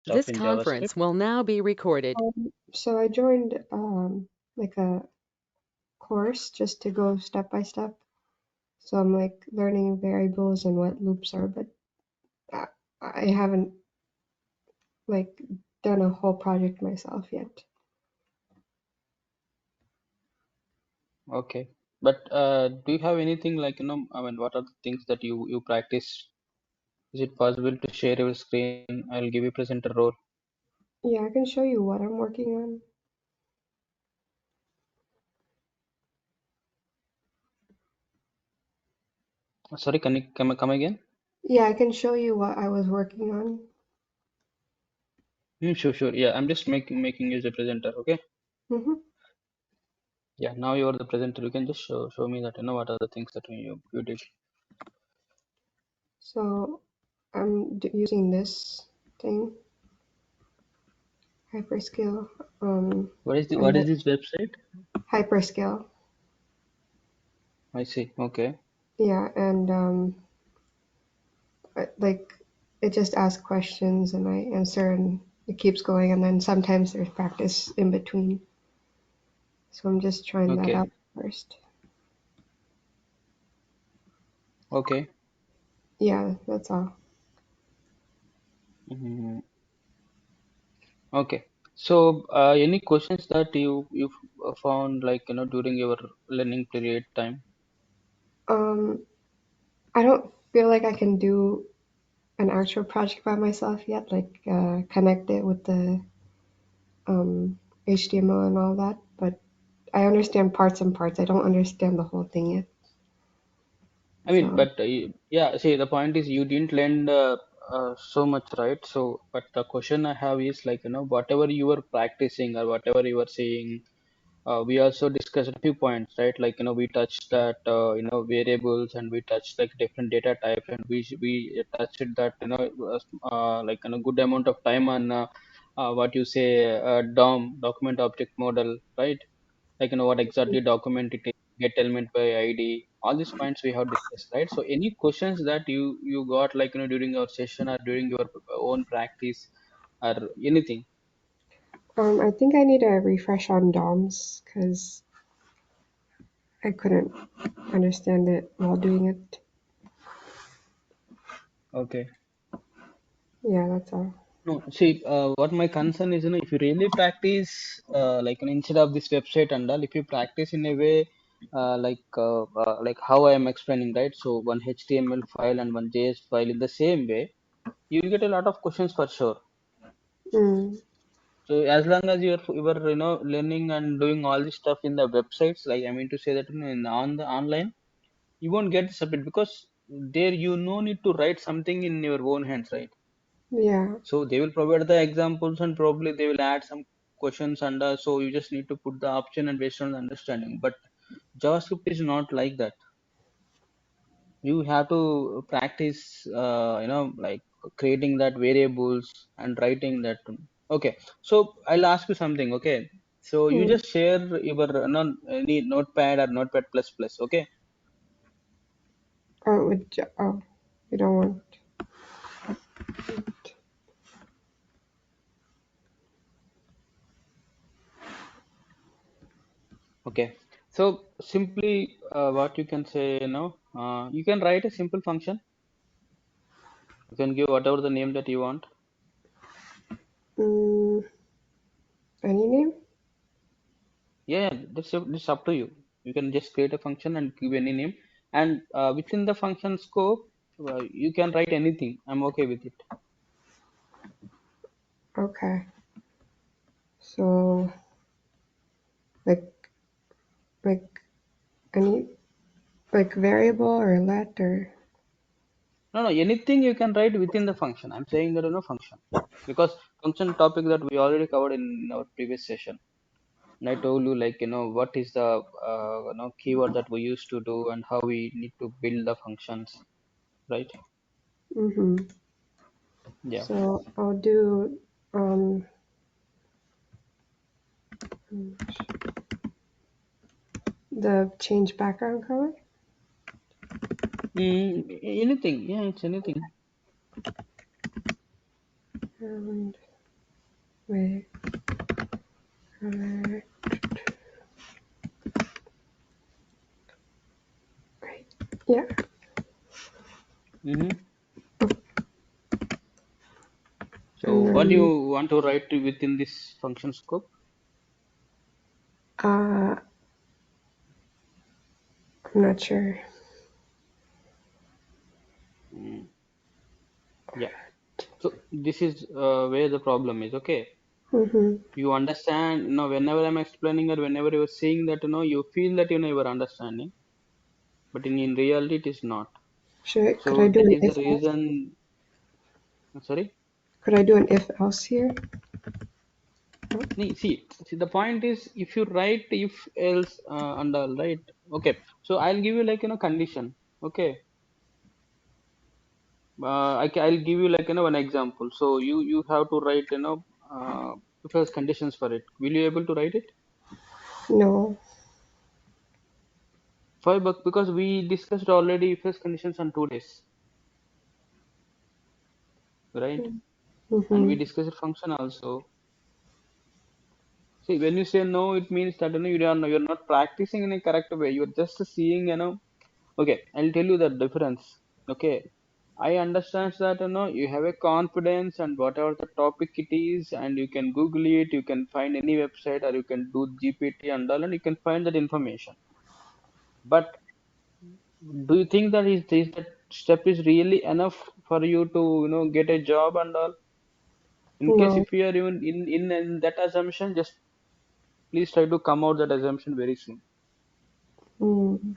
stuff This in JavaScript? conference will now be recorded. So I joined like a course just to go step by step. So I'm like learning variables and what loops are, but I, I haven't like done a whole project myself yet. Okay. But do you have anything like, I mean, what are the things that you practice? Is it possible to share your screen? I'll give you presenter role. Yeah, I can show you what I'm working on. Sorry, can you come again? Yeah, I can show you what I was working on. Sure, sure. Yeah, I'm just making you the presenter. Okay. hmm Yeah, now you're the presenter. You can just show me that, what are the things that you did. So I'm using this thing, hyperscale, What and is then this website? hyperscale. I see. Okay. Yeah, and like it just asks questions and I answer and it keeps going and then sometimes there's practice in between. So I'm just trying that Okay. out first. Okay. Yeah, that's all. Mhm. Okay. So, any questions that you found like during your learning period time? Um, I don't feel like I can do an actual project by myself yet, like connect it with the um, HTML and all that, but I understand parts and parts. I don't understand the whole thing yet. I mean, So, but yeah, see, the point is you didn't learn so much, right? So, but the question I have is like, whatever you were practicing or whatever you were saying, we also discussed a few points, right? Like, we touched that, variables and we touched like different data types and we touched that, like, good amount of time on what you say, DOM, document object model, right? Like what exactly document it is, get element by id, all these points we have discussed, right? So any questions that you got like during your session or during your own practice or anything? I think I need a refresh on DOMs because I couldn't understand it while doing it. Okay. Yeah, that's all. No, see, what my concern is, if you really practice, like instead of this website and all, if you practice in a way, like how I am explaining, right? So one HTML file and one JS file in the same way, you will get a lot of questions for sure. Mm, So as long as you are learning and doing all this stuff in the websites, like I mean to say that on the online, you won't get the subject because there you no need to write something in your own hands, right? yeah, So they will provide the examples and probably they will add some questions under. So you just need to put the option and based on the understanding. But JavaScript is not like that. You have to practice, like creating that variables and writing that. Okay, so I'll ask you something. Okay, so you mm. just share your any notepad or notepad plus plus. Okay. Oh, oh, you don't want. Okay, so simply what you can say, you can write a simple function. You can give whatever the name that you want. Mm, any name? Yeah, that's up to you. You can just create a function and give any name, and within the function scope, you can write anything. I'm okay with it. Okay. So, like, like any, like variable or let or. No, no, anything you can write within the function. I'm saying that function, because function topic that we already covered in our previous session. And I told you like what is the keyword that we used to do and how we need to build the functions, right? Mm-hmm. Yeah. So I'll do um the change background color. Anything. Yeah, it's anything. And Wait. Right. Yeah. Mm-hmm. So And what do you then want to write within this function scope? I'm not sure. Mm, yeah. So this is where the problem is. Okay. Mm-hmm. You understand, whenever I'm explaining or whenever you're saying that, you feel that, you are understanding, but in reality, it is not. Could I So do that an is the if else? reason. Sorry. Could I do an if else here? See, the point is, if you write if else and all, right? Okay. So I'll give you like, condition. Okay. I'll give you like, one example. So you have to write, if else conditions for it. Will you able to write it? No. Why? But because we discussed already if else conditions on 2 days, right? And we Mm-hmm. discussed function also. See, when you say no, it means that, you're not practicing in a correct way. You're just seeing, Okay, I'll tell you the difference. Okay, I understand that, you have a confidence and whatever the topic it is, and you can Google it, you can find any website, or you can do GPT and all, and you can find that information. But do you think that is that step is really enough for you to, get a job and all? In case No. if you are even in that assumption, just please try to come out that assumption very soon. Mm.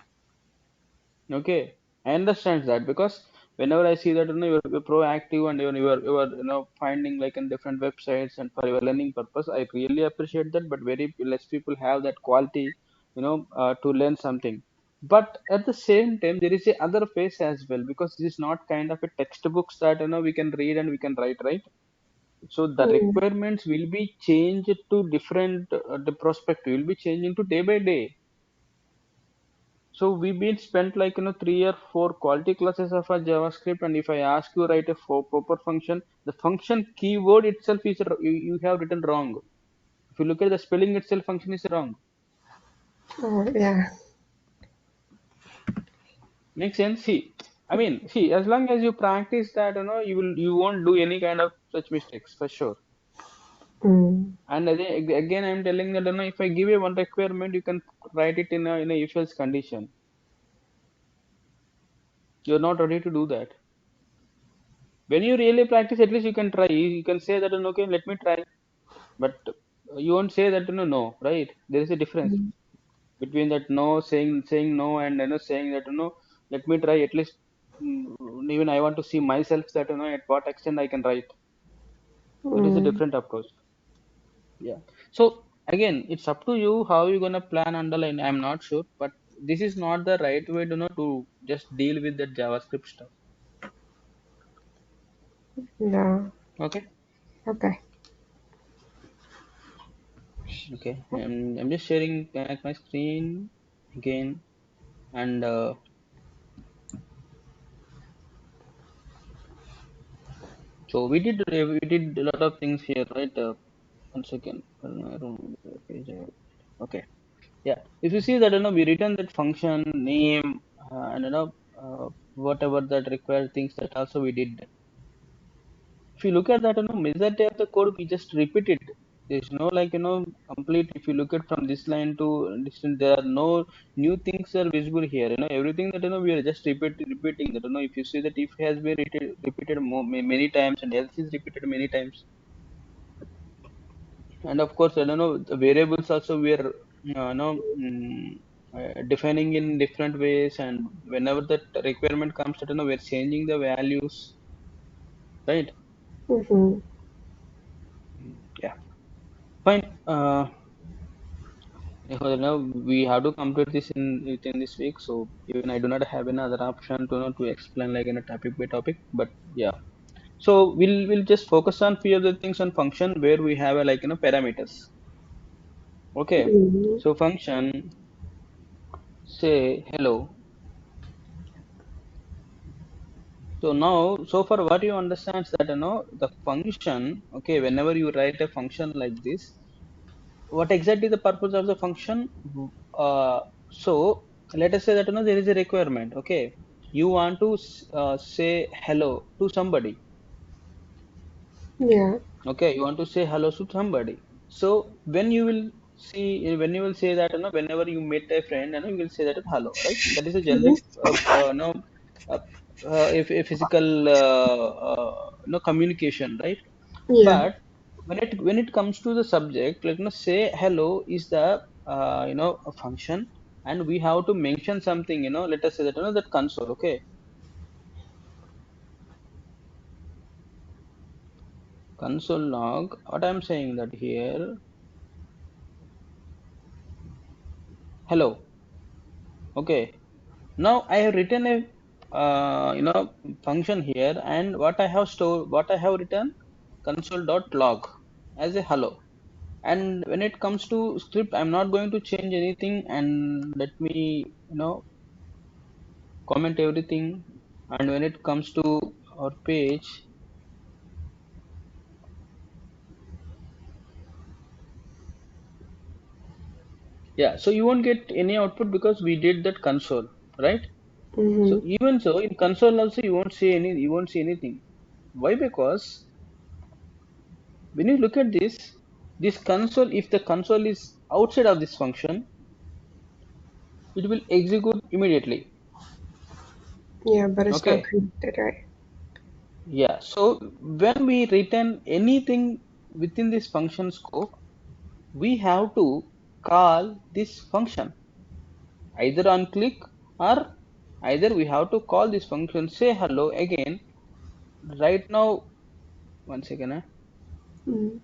Okay, I understand that because whenever I see that, you're proactive and you are finding like in different websites and for your learning purpose, I really appreciate that. But very less people have that quality, to learn something. But at the same time, there is a other phase as well because this is not kind of a textbooks that we can read and we can write, right? So the Mm. requirements will be changed to different the perspective will be changing to day by day. So we've been spent like 3 or 4 quality classes of a JavaScript, and if I ask you write a proper function, the function keyword itself is you have written wrong. If you look at the spelling itself, function is wrong. Oh, yeah. Makes sense? See, as long as you practice that, you won't do any kind of such mistakes for sure. Mm. And again, I'm telling that, if I give you one requirement, you can write it in a if else condition. You're not ready to do that. When you really practice, at least you can try. You can say that, okay, let me try. But you won't say that, no, right? There is a difference Mm. between that no, saying no, and saying that, let me try at least. Even I want to see myself that, at what extent I can write. That is a Mm. different approach. Yeah. So again, it's up to you how you're gonna plan underline. I'm not sure, but this is not the right way, to just deal with that JavaScript stuff. No. Okay. Okay. Okay. I'm just sharing back my screen again, and so we did a lot of things here, right? One second. I don't know the page. Okay. Yeah. If you see that, we written that function name, and whatever that required things that also we did. If you look at that, majority of the code we just repeat it. There's no like complete. If you look at from this line to distance, there are no new things are visible here. Everything that we are just repeating that. If you see that if has been repeated many times and else is repeated many times, and of course I don't know the variables also we are defining in different ways, and whenever that requirement comes, I don't know we're changing the values, right? Mm-hmm. Yeah, fine. Now we have to complete this in within this week, so even I do not have another option to to explain like in a topic by topic. But yeah, so we'll just focus on few of the things on function where we have a like parameters. Okay, Mm. so function say hello, So now, so far what you understand is that the function, okay, whenever you write a function like this, what exactly the purpose of the function? Uh, so let us say that there is a requirement, okay. You want to say hello to somebody, Yeah. okay, you want to say hello to somebody. So when you will see, when you will say that whenever you meet a friend, you will say that hello, right? That is a Mhm. generic uh, a physical communication, right? Yeah. But when it comes to the subject, like say hello is the a function, and we have to mention something, let us say that that console, okay. Console log, what I'm saying that here, hello, okay. Now I have written a function here, and what I have written, console.log as a hello. And when it comes to script, I'm not going to change anything, and let me comment everything. And when it comes to our page, yeah, so you won't get any output because we did that console, right? So Mhm. even so, in console also you won't see anything. Why? Because when you look at this console, if the console is outside of this function, it will execute immediately. Yeah, but it's not Okay. connected, right? Yeah. So when we return anything within this function scope, we have to call this function either on click, or either we have to call this function, say hello again. Right now, one second. Mm.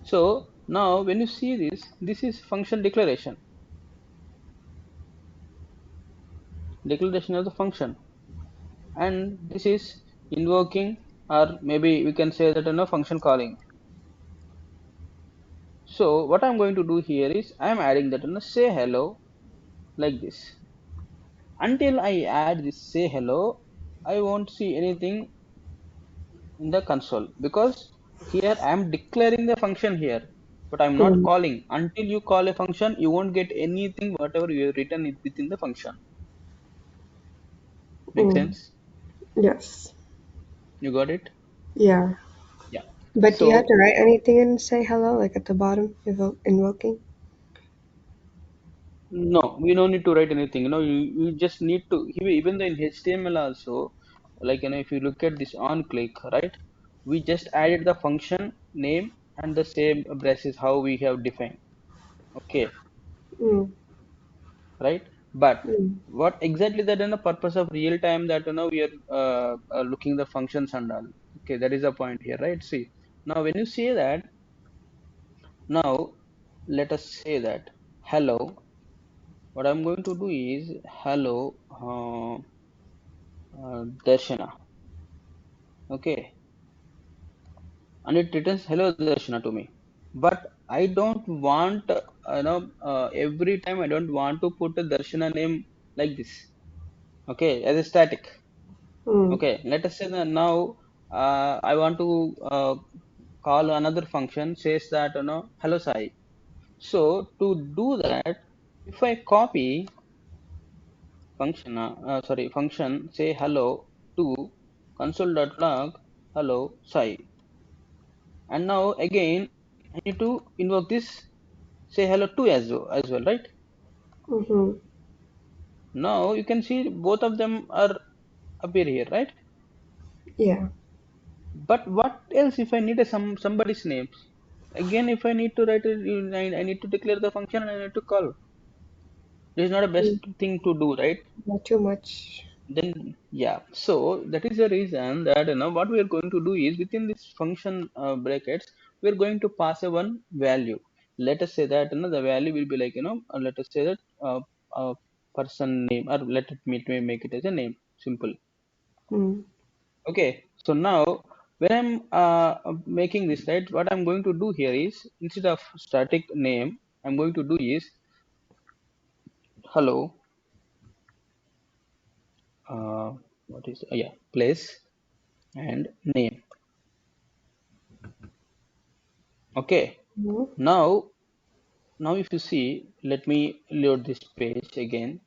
So now when you see this is function declaration of the function, and this is invoking, or maybe we can say that function calling. So what I'm going to do here is I'm adding that say hello like this. Until I add this say hello, I won't see anything in the console, because here I'm declaring the function here, but I'm not Mm. calling. Until you call a function, you won't get anything whatever you have written within the function. Make Mm. sense? Yes. You got it? Yeah. Yeah. But do you have to So write anything and say hello, like at the bottom, invoking? no, we don't need to write anything. You just need to, even though in HTML also, like if you look at this on click, right? We just added the function name and the same braces how we have defined. Okay, Mm. right? But Mm. what exactly that in the purpose of real time, that we are looking the functions and all. Okay, that is the point here, right? See, now when you say that, now let us say that hello. What I'm going to do is hello Darshana, okay, and it returns hello Darshana to me. But I don't want every time I don't want to put a Darshana name like this, okay, as a static. Mm. Okay, let us say that now I want to call another function, says that hello Sai. So to do that, if I copy function say hello to console.log hello Sai, and now again I need to invoke this say hello to as well, right? Mhm. Now you can see both of them are appear here, right? Yeah. But what else if I need somebody's name? Again, if I need to write it, I need to declare the function and I need to call. This is not a Mm. best thing to do, right? Not too much. Then yeah, so that is the reason that what we are going to do is within this function brackets, we are going to pass a one value. Let us say that the value will be like let us say that person name, or let it make it as a name, simple. Mm. Okay, so now when I'm making this, right, what I'm going to do here is instead of static name, I'm going to do is hello what is, yeah, place and name. Okay, Mm-hmm. now if you see, let me load this page again.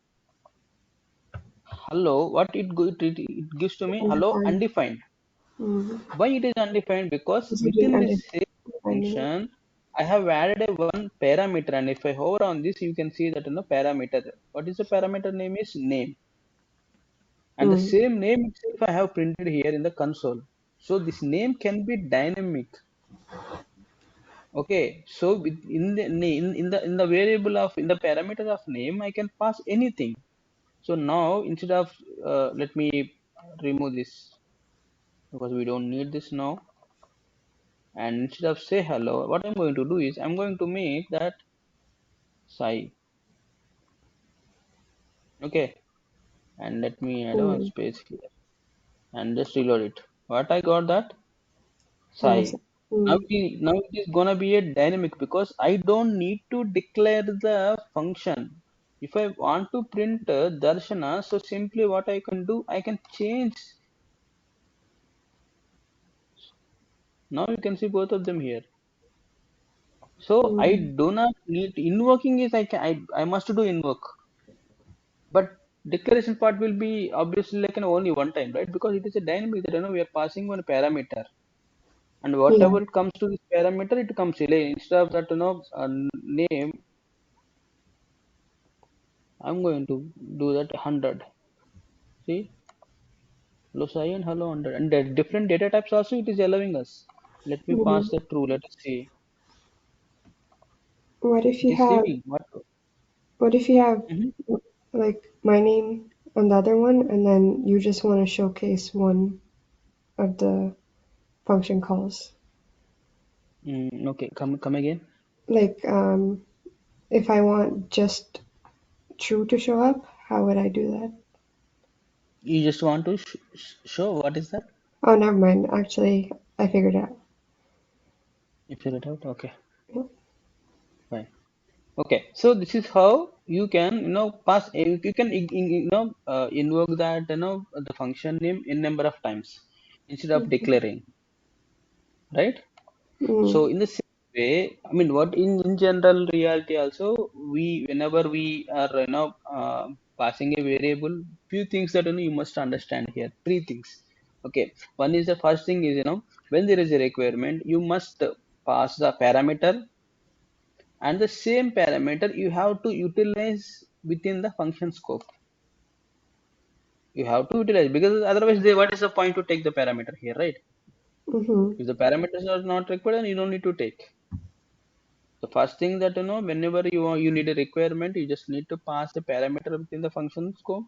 Hello, what it gives to me? Hello, Undefined. undefined. Mm-hmm. Why it is undefined? Because Is it being within this same undefining it? function, I have added a one parameter, and if I hover on this, you can see that parameter. What is the parameter name? Is name, and the Mm. same name itself I have printed here in the console. So this name can be dynamic. Okay, so in the in the variable of in the parameter of name, I can pass anything. So now instead of let me remove this because we don't need this now. And instead of say hello, what I'm going to do is I'm going to make that Sai. Okay, and let me add a Mm. space here and just reload it. What I got that Yes. Sai. Now Mm. now it is gonna be a dynamic because I don't need to declare the function. If I want to print Darshana, so simply what I can do, I can change. Now you can see both of them here. So I Mm. do not need invoking is I must do invoke, but declaration part will be obviously like an only one time, right? Because it is a dynamic that we are passing one parameter, and Yeah. whatever comes to this parameter, it comes here. Instead of that name, I'm going to do that 100. See, hello Sai and hello 100, and the different data types also it is allowing us. Let me pass Mm. the true. Let us see. What if It you is have saving what? what if you have Mhm. like my name on the other one and then you just want to showcase one of the function calls? Okay, come again. Like if I want just true to show up, how would I do that? You just want to show what is that? Oh, never mind. Actually, I figured it out. You figure it out. Okay, fine. Okay, so this is how you can pass. You can invoke that the function name in number of times instead of Mm. declaring, right? Mm. So in the same way, I mean, what in general reality also, we whenever we are passing a variable, few things that you must understand here. Three things. Okay, one is the first thing is when there is a requirement, you must pass the parameter, and the same parameter you have to utilize within the function scope. You have to utilize because otherwise, what is the point to take the parameter here, right? Mm-hmm. If the parameters are not required, then you don't need to take. The first thing that whenever you need a requirement, you just need to pass the parameter within the function scope,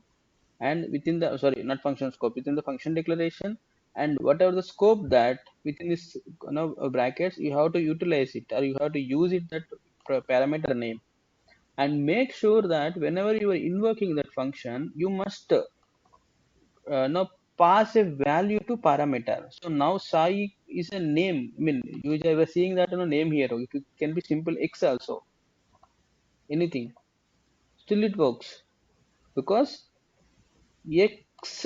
and within the sorry, not function scope, within the function declaration, and whatever the scope that within this brackets, you have to utilize it or you have to use it that parameter name, and make sure that whenever you are invoking that function, you must now pass a value to parameter. So now Sai is a name. I mean, you were seeing that name here. It can be simple X also, anything. Still it works because X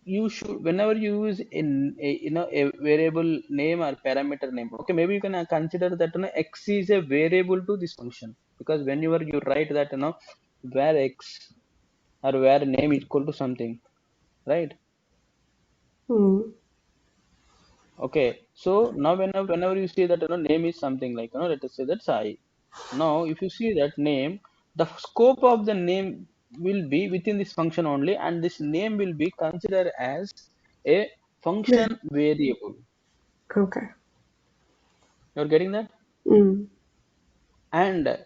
you should whenever you use in a a variable name or parameter name. Okay, maybe you can consider that X is a variable to this function because whenever you write that where X or where name is equal to something, right? Mm. Okay, so now whenever you see that name is something like let us say that Sai. Now if you see that name, the scope of the name will be within this function only, and this name will be considered as a Yeah. function variable. Okay. You're getting that? Mm. And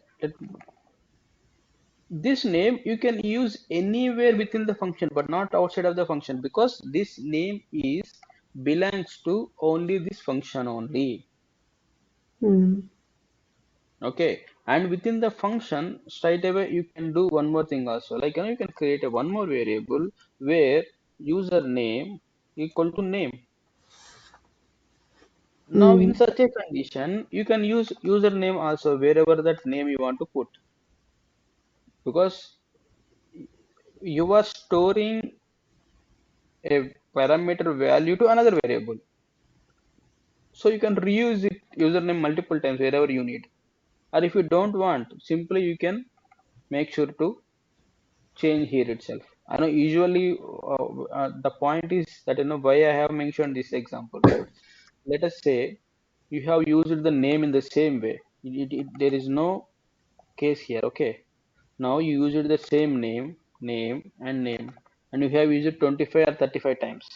this name you can use anywhere within the function, but not outside of the function because this name is belongs to only this function only. Mm. Okay, and within the function straight away you can do one more thing also, like you can create a one more variable where username equal to name. Now in Mm. such a condition you can use username also wherever that name you want to put, because you are storing a parameter value to another variable. So you can reuse it username multiple times wherever you need. Or if you don't want, simply you can make sure to change here itself. I know usually the point is that why I have mentioned this example. Let us say you have used the name in the same way. There is no case here. Okay. Now you used the same name, and you have used it 25 or 35 times.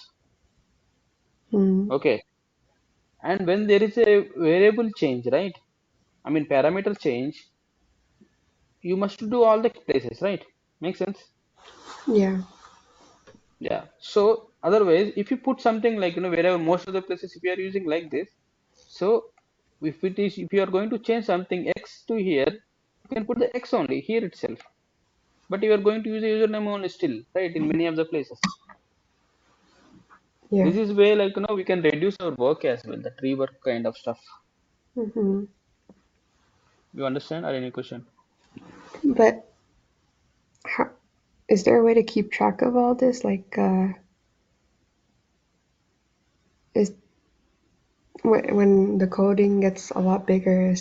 Mm. Okay. And when there is a variable change, right? I mean parameter change, you must do all the places, right? Makes sense? Yeah. Yeah. So otherwise, if you put something like wherever most of the places, if you are using like this, so if you are going to change something X to here, you can put the X only here itself. But you are going to use a username only still, right? In many of the places. Yeah. This is where we can reduce our work as well, the tree work kind of stuff. Mm-hmm. You understand? Or any question? But how, is there a way to keep track of all this? Like, is when the coding gets a lot bigger,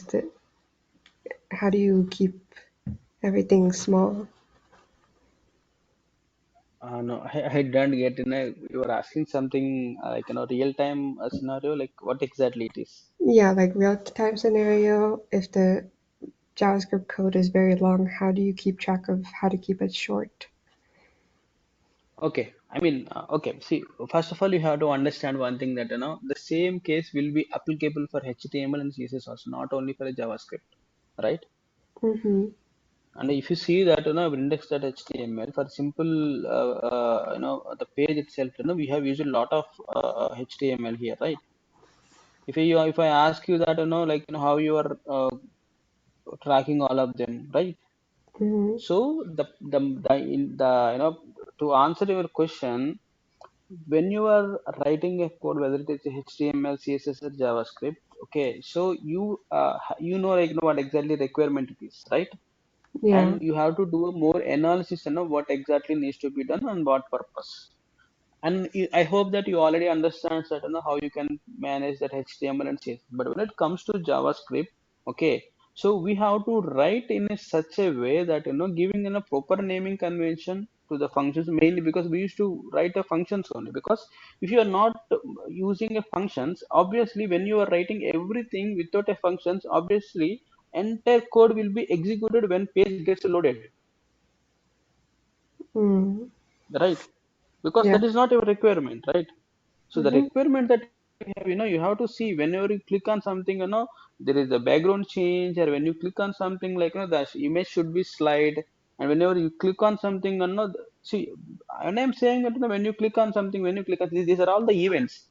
how do you keep everything small? No, I don't get you are asking something like real time scenario, like what exactly it is. Yeah, like real-time scenario, if the JavaScript code is very long, how do you keep track of how to keep it short? Okay, I mean, okay. See, first of all, you have to understand one thing that the same case will be applicable for HTML and CSS also, not only for a JavaScript, right? Mm-hmm. And if you see that index.html for simple, the page itself, we have used a lot of HTML here, right? If I ask you that how you are tracking all of them, right? Mm-hmm. So the to answer your question, when you are writing a code, whether it is HTML, CSS, or JavaScript, okay, so you know what exactly requirement it is, right? Yeah. And you have to do a more analysis, what exactly needs to be done and what purpose. And I hope that you already understand that how you can manage that HTML and CSS. But when it comes to JavaScript, okay, so we have to write in such a way that giving in a proper naming convention to the functions, mainly because we used to write the functions only. Because if you are not using a functions, obviously when you are writing everything without a functions, obviously entire code will be executed when page gets loaded, Mm. right? Because Yeah. that is not your requirement, right? So the Mm-hmm. requirement that you have, you have to see whenever you click on something, there is a background change, or when you click on something like, the image should be slide, and whenever you click on something, see, and I'm saying that when you click on something, when you click on these are all the events,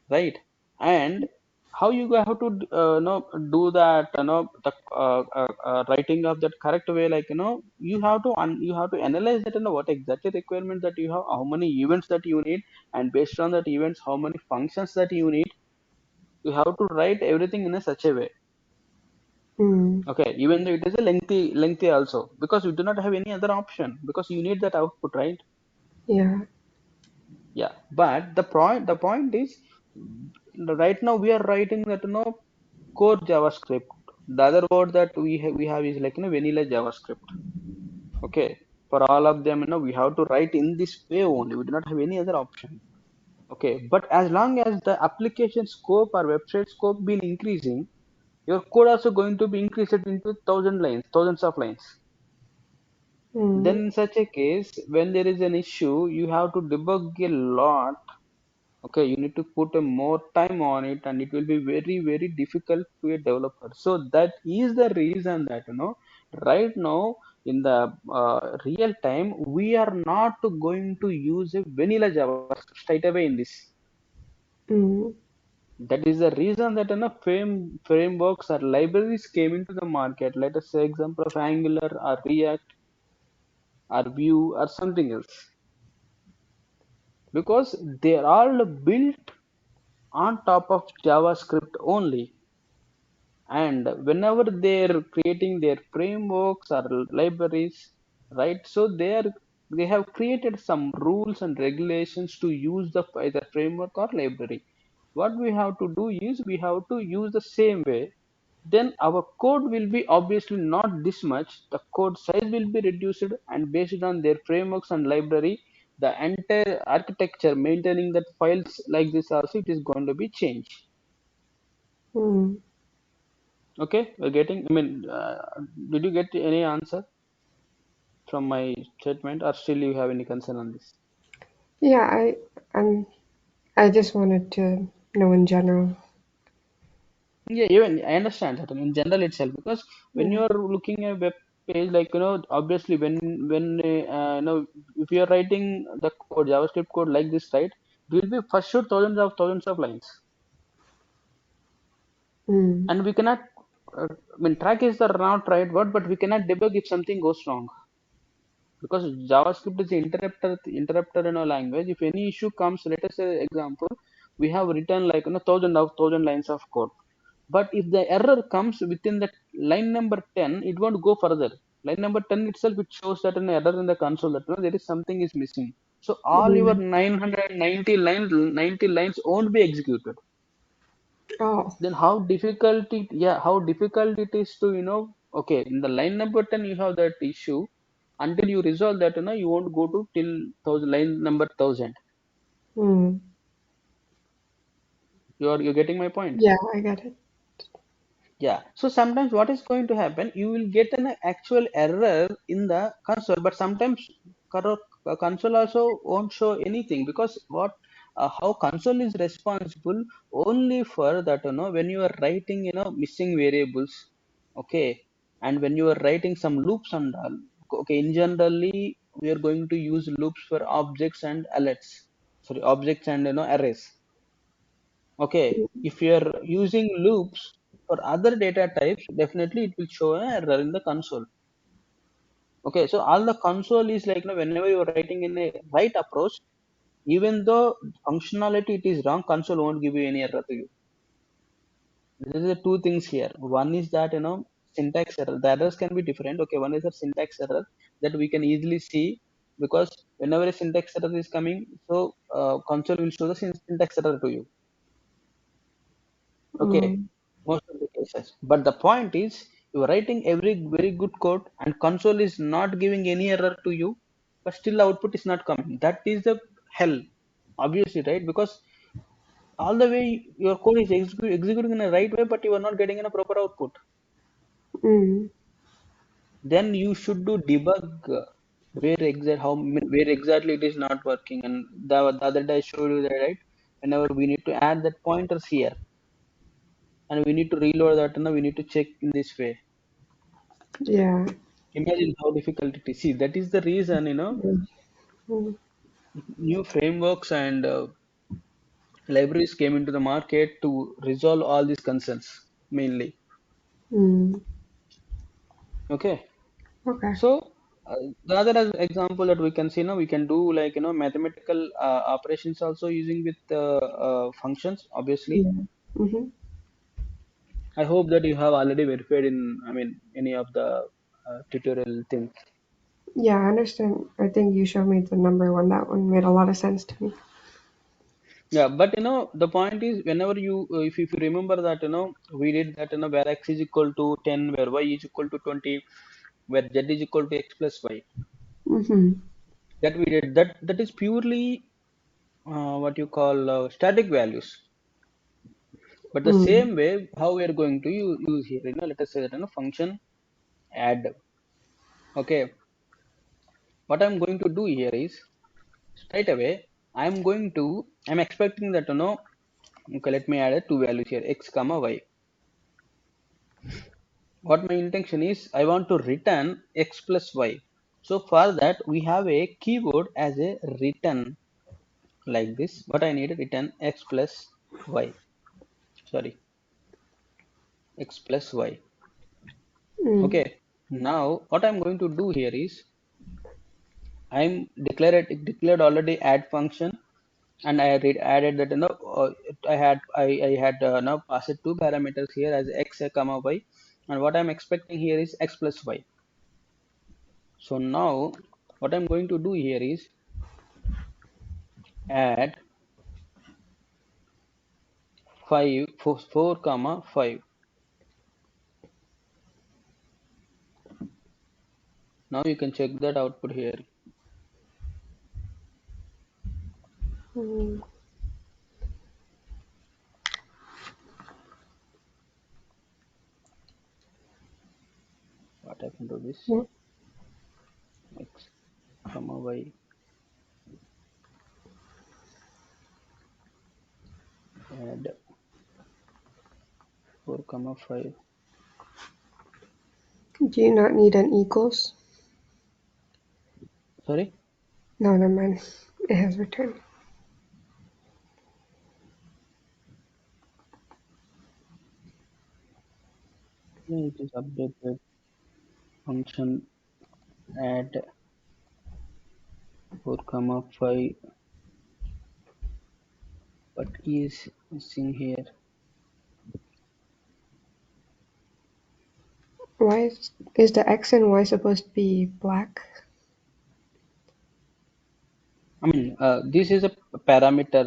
right? And how you have to do that, writing of that correct way, like you have to analyze that, what exactly requirement that you have, how many events that you need, and based on that events, how many functions that you need. You have to write everything in a such a way. Mm. Okay, even though it is a lengthy also, because you do not have any other option, because you need that output, right? Yeah. Yeah, but the point is, right now we are writing that core JavaScript. The other word that we have is like vanilla JavaScript. Okay, for all of them, we have to write in this way only. We do not have any other option. Okay, but as long as the application scope or website scope been increasing, your code also going to be increased into thousands of lines. Then Mm. in such a case, when there is an issue, you have to debug a lot. Okay, you need to put a more time on it, and it will be very difficult to a developer. So that is the reason that right now in the real time, we are not going to use a vanilla JavaScript straight away in this. Mm. That is the reason that frameworks or libraries came into the market. Let us say example of Angular or React or Vue or something else, because they are all built on top of JavaScript only. And whenever they're creating their frameworks or libraries, right? So they are. they have created some rules and regulations to use the either framework or library. What we have to do is we have to use the same way. Then our code will be obviously not this much. The code size will be reduced, and based on their frameworks and library, the entire architecture maintaining that files like this also it is going to be changed. Mm. Okay, we're getting. I mean, did you get any answer from my statement, or still you have any concern on this? Yeah, I'm I just wanted to know in general. Yeah, even I understand that in general itself, because when Yeah. you are looking at a web page, like obviously if you are writing the code, JavaScript code like this, right, it will be for sure thousands of lines, Mm. and we cannot. I mean, track is the not right word, but we cannot debug if something goes wrong, because JavaScript is the interrupter in a language. If any issue comes, let us say example, we have written like thousand lines of code. But if the error comes within the line number 10, it won't go further. Line number 10 itself, it shows that an error in the console that there is something is missing. So all your Mm. 90 lines won't be executed. Oh. Then how difficult it is to, okay, in the line number 10, you have that issue. Until you resolve that, you won't go to till thousand line number 1000. Mm. You're getting my point? Yeah, I get it. Yeah. So sometimes what is going to happen, you will get an actual error in the console, but sometimes console also won't show anything, because how console is responsible only for that, when you are writing, missing variables, okay, and when you are writing some loops and all, okay, in generally we are going to use loops for objects and alerts, sorry, objects and arrays. Okay, if you are using loops for other data types, definitely it will show an error in the console. Okay, so all the console is like, whenever you are writing in a right approach, even though functionality it is wrong, console won't give you any error to you. There is the two things here. One is that syntax error. The errors can be different. Okay, one is a syntax error that we can easily see, because whenever a syntax error is coming, so console will show the syntax error to you. Okay, Mm. most of the cases. But the point is, you are writing every very good code, and console is not giving any error to you, but still output is not coming. That is the hell, obviously, right? Because all the way your code is executing in a right way, but you are not getting in a proper output. Mm. Then you should do debug, where exactly it is not working. And the other day I showed you that, right? Whenever we need to add that pointers here, and we need to reload that, we need to check in this way. Yeah. Imagine how difficult it is. See, that is the reason, Mm. Mm. new frameworks and libraries came into the market to resolve all these concerns mainly. Mm. Okay, Okay. so the other example that we can see now, we can do like mathematical operations also using with functions. Obviously, Yeah. Mm-hmm. I hope that you have already verified in, I mean, any of the tutorial things. Yeah, I understand. I think you showed me the number one. That one made a lot of sense to me. Yeah, but the point is, whenever if you remember that, we did that, where x is equal to 10, where y is equal to 20, where z is equal to x plus y. Mm-hmm. That we did, that is purely what you call static values. But the Mm. same way, how we are going to use here, let us say that, function add. Okay, what I'm going to do here is straight away, I'm expecting that, okay, let me add two values here, x comma y. What my intention is, I want to return x plus y. So for that we have a keyword as a return, like this, but I need to return x plus y, sorry, x plus y. Mm. Okay, now what I'm going to do here is, declared already add function, and I added that, I had now passed two parameters here as x comma y, and what I'm expecting here is x plus y. So now What I'm going to do here is add 4 comma 5. Now you can check that output here. Mm. What I can do this Yeah. x comma y, add 4 comma 5. Do you not need an equals? Sorry. No, never mind. It has returned. Yeah, it is updated function add 4 comma 5, but key is missing here. Why is the X and Y supposed to be black? I mean, this is a parameter,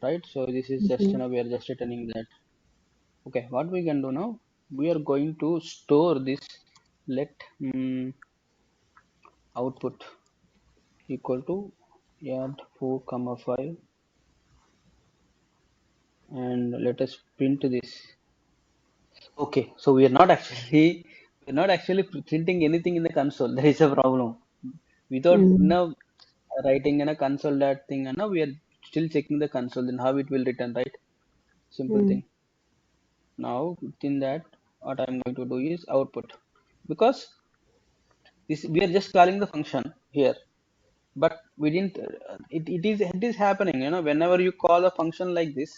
right? So this is just, Mm-hmm. we are just returning that. Okay, what we can do now? We are going to store this. Let output equal to add 4 comma 5, and let us print this. Okay, so we're not actually printing anything in the console. There is a problem. Without Mm. writing in a console that thing, and now we are still checking the console. Then how it will return, right? Simple Mm. thing. Now within that, what I'm going to do is output, because this we are just calling the function here, but we didn't. It is happening. Whenever you call a function like this,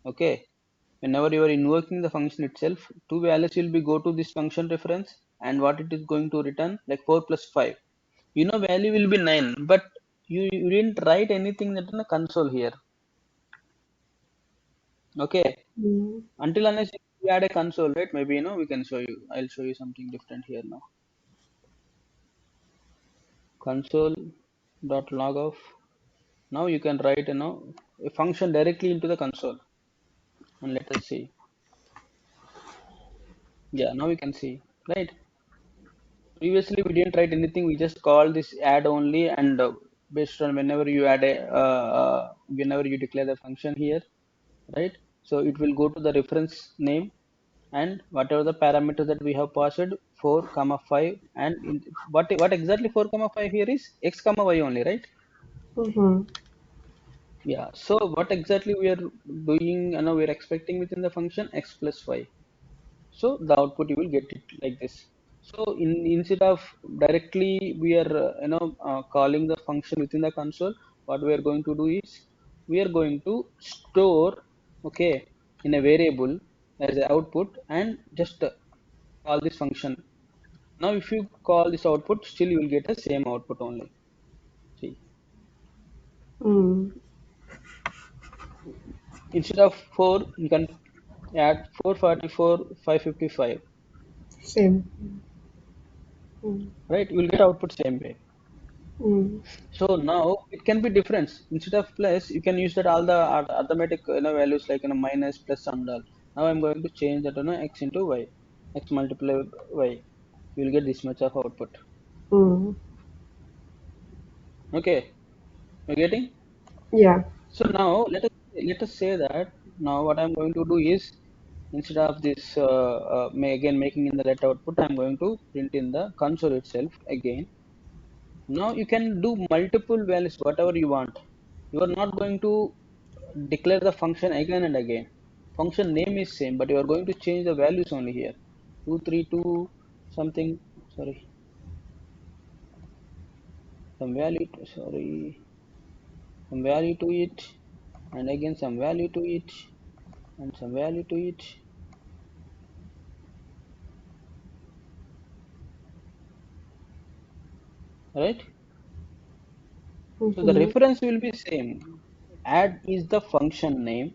okay. Whenever you are invoking the function itself, two values will be go to this function reference, and what it is going to return, like 4 plus 5. Value will be 9, but you didn't write anything that in the console here. Okay. Mm. Until unless you add a console, right? Maybe we can show you. I'll show you something different here now. Console dot log off. Now you can write a function directly into the console, and let us see. Yeah, now we can see, right? Previously we didn't write anything. We just call this add only, and based on whenever you declare the function here, right? So it will go to the reference name, and whatever the parameters that we have passed, 4 comma 5, and what exactly 4 comma 5 here is x comma y only, right? Mm-hmm. Yeah, so what exactly we are doing, we're expecting within the function x plus y. So the output you will get it like this. So instead of directly we are calling the function within the console, what we are going to do is we are going to store, okay, in a variable as an output, and just call this function. Now if you call this output, still you will get the same output only. See, Mm. instead of 4 you can add 444 555, Same. Mm. right? You will get output same way. Mm. So now it can be difference. Instead of plus, you can use that all the arithmetic values like minus, plus, and all. Now I'm going to change that x into y, x multiply y. You will get this much of output. Mm. Okay, you're getting. Yeah. So now let us say that now what I'm going to do is, instead of this again making in the let output, I'm going to print in the console itself again. Now you can do multiple values whatever you want. You are not going to declare the function again and again. Function name is same, but you are going to change the values only here. 232 something, sorry, some value some value to it, and again some value to it, and some value to it, right? So the Mm-hmm. reference will be same. Add is the function name,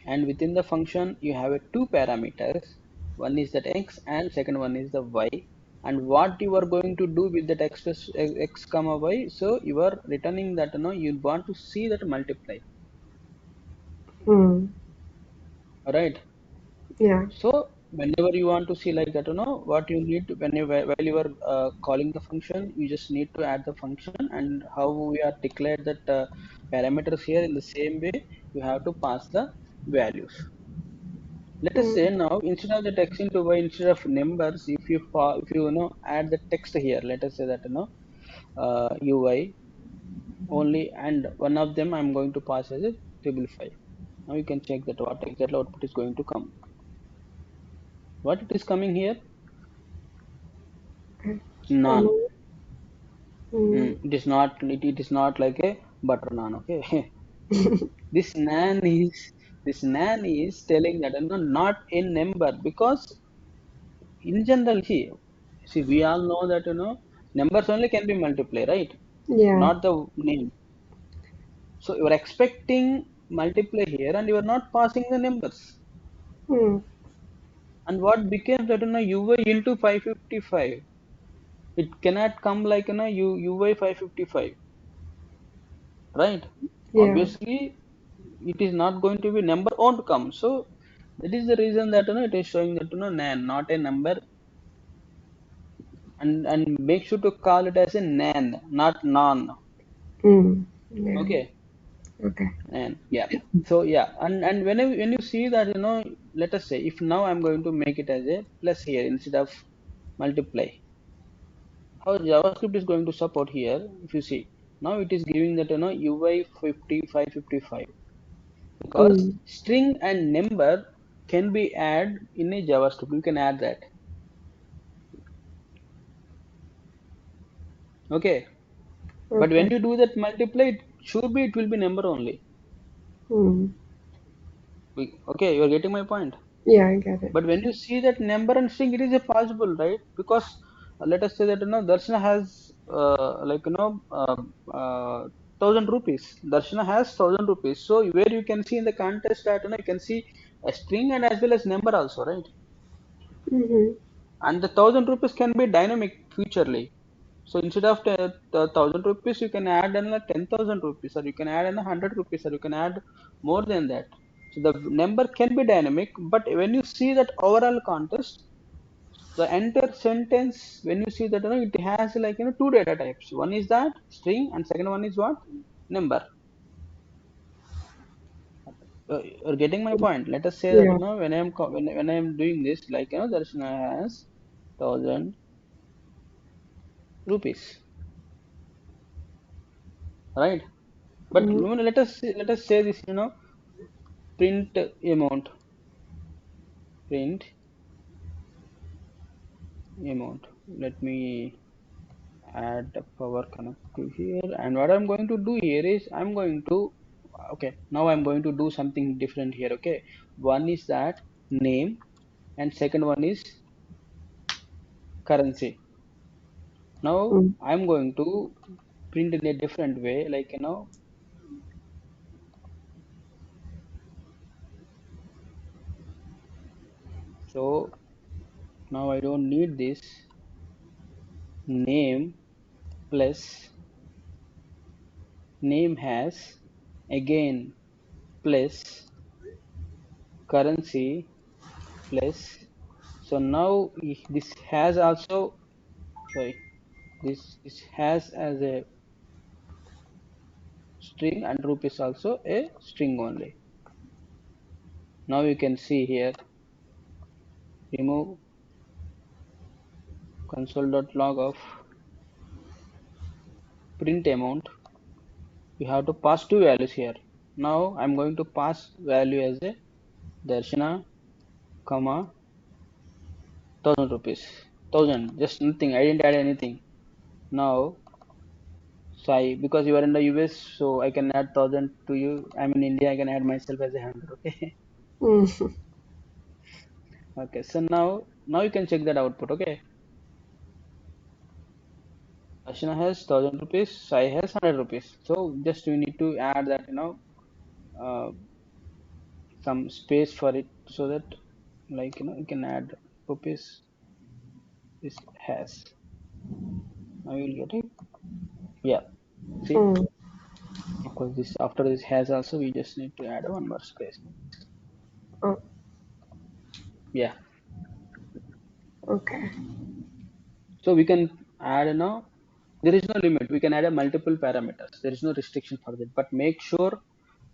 and within the function you have a two parameters. One is that x, and second one is the y. and what you are going to do with that x comma y. So you are returning that, you want to see that multiply, Mm. right? Yeah. So whenever you want to see like that, what you need to, when you while you are calling the function, you just need to add the function, and how we are declared that parameters here in the same way you have to pass the values. Let us say Mm. now, instead of the text into y, instead of numbers, if you, add the text here, let us say that, uy only, and one of them I'm going to pass as a table 5. Now you can check that what exactly output is going to come. What it is coming here? Okay. None. Um, mm. It is not. It is not like a butter naan. Okay. This nan is telling that, not a number, because in general, see, we all know that, numbers only can be multiplied, right? Yeah. Not the name. So you are expecting multiply here, and you are not passing the numbers. Mm. And what becomes that, uy into 555? It cannot come like, uy 555, right? Yeah. Obviously it is not going to be, number won't come. So that is the reason that, it is showing that, nan, not a number. And make sure to call it as a nan, not non. Mm. Yeah. Okay. Okay. And yeah, so yeah, and when you see that, let us say if now I'm going to make it as a plus here instead of multiply, how JavaScript is going to support here. If you see, now it is giving that, uy 5555, because Mm. string and number can be added in a JavaScript. You can add that. Okay. But when Okay. you do that multiply, it should be, it will be number only. Mm. Okay, you are getting my point. Yeah, I get it. But when you see that number and string, it is a possible, right? Because let us say that, Darshana has like, 1,000 rupees. Darshana has 1,000 rupees. So where you can see in the context that, you can see a string and as well as number also, right? Mm-hmm. And the 1,000 rupees can be dynamic futurely. So instead of the 1,000 rupees, you can add another 10,000 rupees, or you can add another 100 rupees, or you can add more than that. So the number can be dynamic, but when you see that overall context, the entire sentence, when you see that, it has like, two data types. One is that string, and second one is what, number. You're getting my point. Let us say that, Yeah. when I am doing this, like, Darshana has 1,000 rupees, right? But Mm. let us say this, print amount, print amount. Let me add the power connective here, and what I'm going to do here is I'm going to, okay, now I'm going to do something different here. Okay, one is that name, and second one is currency. Now Mm. I'm going to print in a different way, like, so now I don't need this name plus name has, again, plus currency plus. So now this has also, sorry, this has as a string, and rupees also a string only. Now you can see here, remove console.log of print amount. You have to pass two values here. Now I'm going to pass value as a Darshana, comma, 1,000 rupees. 1,000, just nothing. I didn't add anything. Now Sai, because you are in the US, so I can add 1,000 to you. I'm in India, I can add myself as a 100. Okay. Mm. Okay. So now you can check that output. Okay. Ashna has 1,000 rupees. Sai has 100 rupees. So just we need to add that, uh, some space for it, so that, like, you can add rupees this has. Now you'll get it. Yeah. See, Mm. of course, this after this has also we just need to add one more space. Oh, Yeah. okay. So we can add now. There is no limit. We can add a multiple parameters. There is no restriction for that. But make sure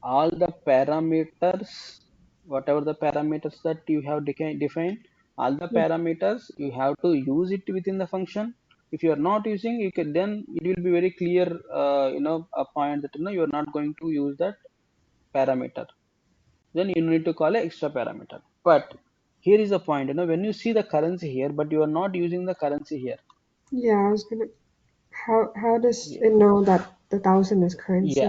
all the parameters, whatever the parameters that you have defined, all the Mm. parameters you have to use it within the function. If you are not using, you can then it will be very clear, a point that you are not going to use that parameter. Then you need to call a extra parameter. But here is the point. When you see the currency here, but you are not using the currency here. Yeah, I was gonna. How does Yeah. it know that the 1,000 is Yeah. currency?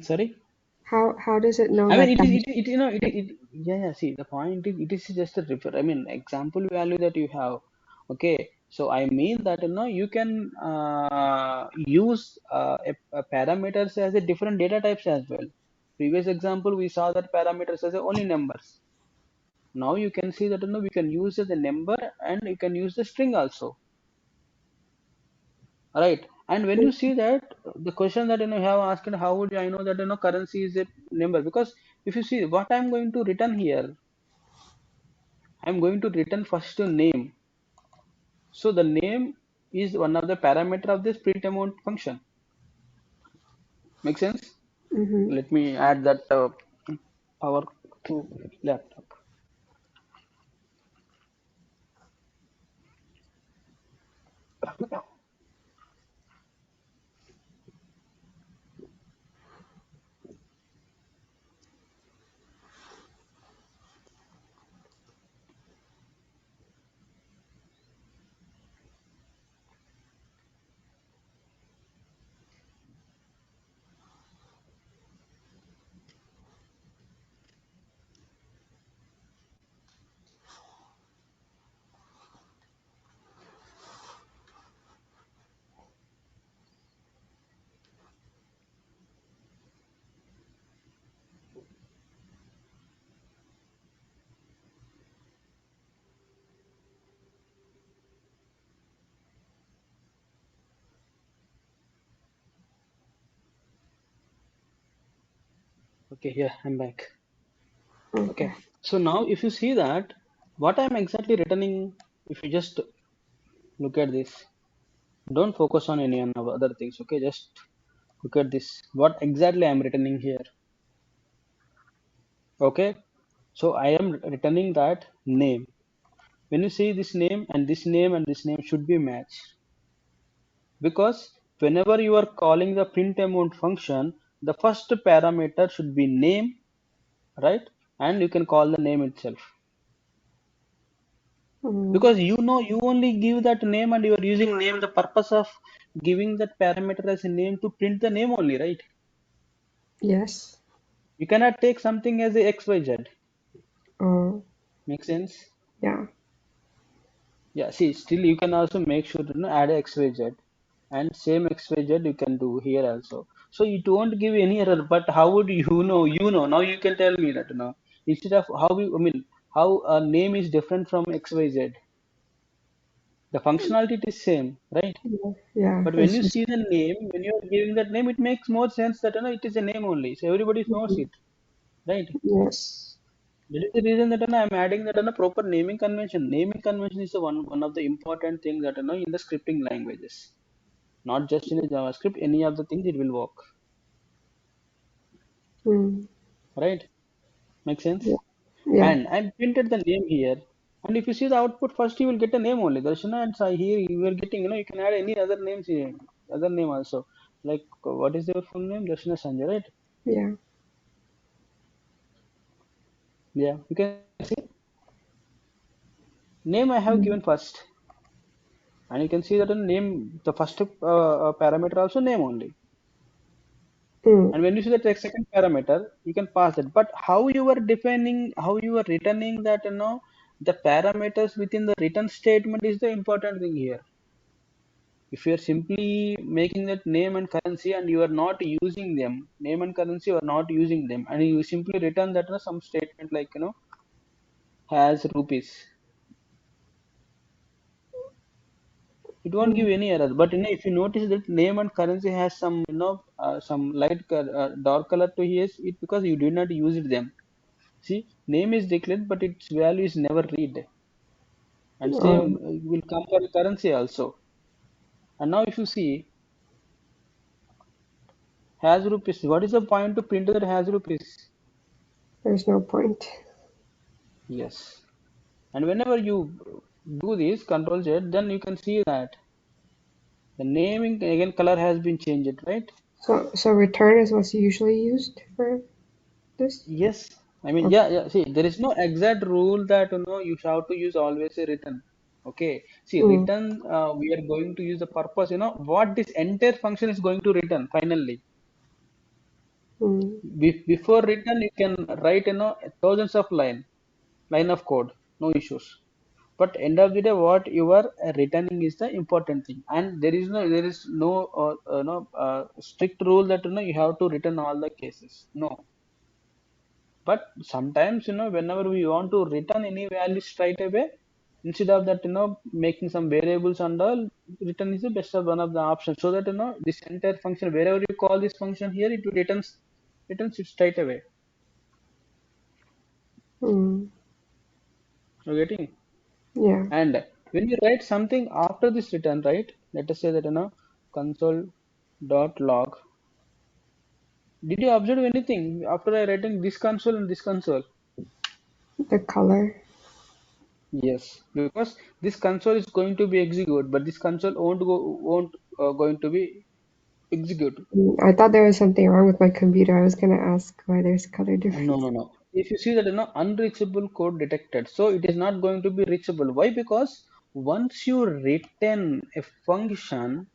Sorry. How does it know I mean, that that? yeah, yeah. See, the point is, it is just a refer. I mean, example value that you have. Okay, so I mean that you can use a parameters as a different data types as well. Previous example, we saw that parameters as a only numbers. Now you can see that we can use as a number and you can use the string also, right? And when you see that the question that you have asked, how would I know that currency is a number? Because if you see what I'm going to return here, I'm going to return first a name. So the name is one of the parameter of this print amount function. Make sense? Mm-hmm. Let me add that power to laptop. Okay, yeah, I'm back. Okay. Okay, so now if you see that what I'm exactly returning, if you just look at this, don't focus on any of other things. Okay, just look at this. What exactly I'm returning here? Okay, so I am returning that name. When you see this name and this name and this name should be matched, because whenever you are calling the print amount function, the first parameter should be name, right? And you can call the name itself, Mm. because you only give that name and you are using name. The purpose of giving that parameter as a name to print the name only, right? Yes. You cannot take something as a xyz. Oh, Make sense? yeah. Yeah, see, still you can also make sure to add a xyz, and same xyz you can do here also. So it won't give any error. But how would you know? Now you can tell me that now, instead of how we, I mean, how a name is different from xyz. The functionality is same, right? Yeah. Yeah. But when It's you just. see the name, when you are giving that name, it makes more sense that it is a name only. So everybody knows Mhm. it, right? Yes. That is the reason that I'm adding that proper naming convention. Naming convention is the one of the important things that in the scripting languages, not just in a JavaScript. Any of the things it will work, Mm. right? Make sense? Yeah. Yeah. And I printed the name here. And if you see the output, first you will get a name only. Darshana and Sai here you are getting, you can add any other names here, other name also. Like what is your full name? Darshana Sanjay, right? Yeah. Yeah, you can see name I have Mm. given first, and you can see that in name the first parameter also name only. Mm. And when you see the second parameter, you can pass it. But how you are defining, how you are returning that, the parameters within the return statement is the important thing here. If you are simply making that name and currency and you are not using them, name and currency you are not using them, and you simply return that some statement like has rupees. It won't give any error. But if you notice that name and currency has some some dark color to his, it because you did not use it them. See, name is declared, but its value is never read. And same will come for currency also. And now if you see has rupees, what is the point to print that has rupees? There's no point. Yes. And whenever you do this control Z, then you can see that the naming again color has been changed, right? So return is what's usually used for this? Yes. I mean, Okay. yeah. See, there is no exact rule that you have to use always a return. Okay. See, Mm, return we are going to use the purpose. What this entire function is going to return finally. mm, Before return, you can write thousands of line of code, no issues. But end of the day, what you are returning is the important thing, and there is no strict rule that you have to return all the cases. No, but sometimes whenever we want to return any value straight away, instead of that making some variables and all, return is the best of one of the options, so that this entire function wherever you call this function here, it returns it straight away. mm. You getting? Yeah. And when you write something after this return, right? Let us say that console dot log. Did you observe anything after I writing this console and this console? The color. Yes, because this console is going to be executed, but this console won't going to be executed. I thought there was something wrong with my computer. I was gonna ask why there's color No, difference. no, no. If you see that unreachable code detected, so it is not going to be reachable. Why? Because once you return a function,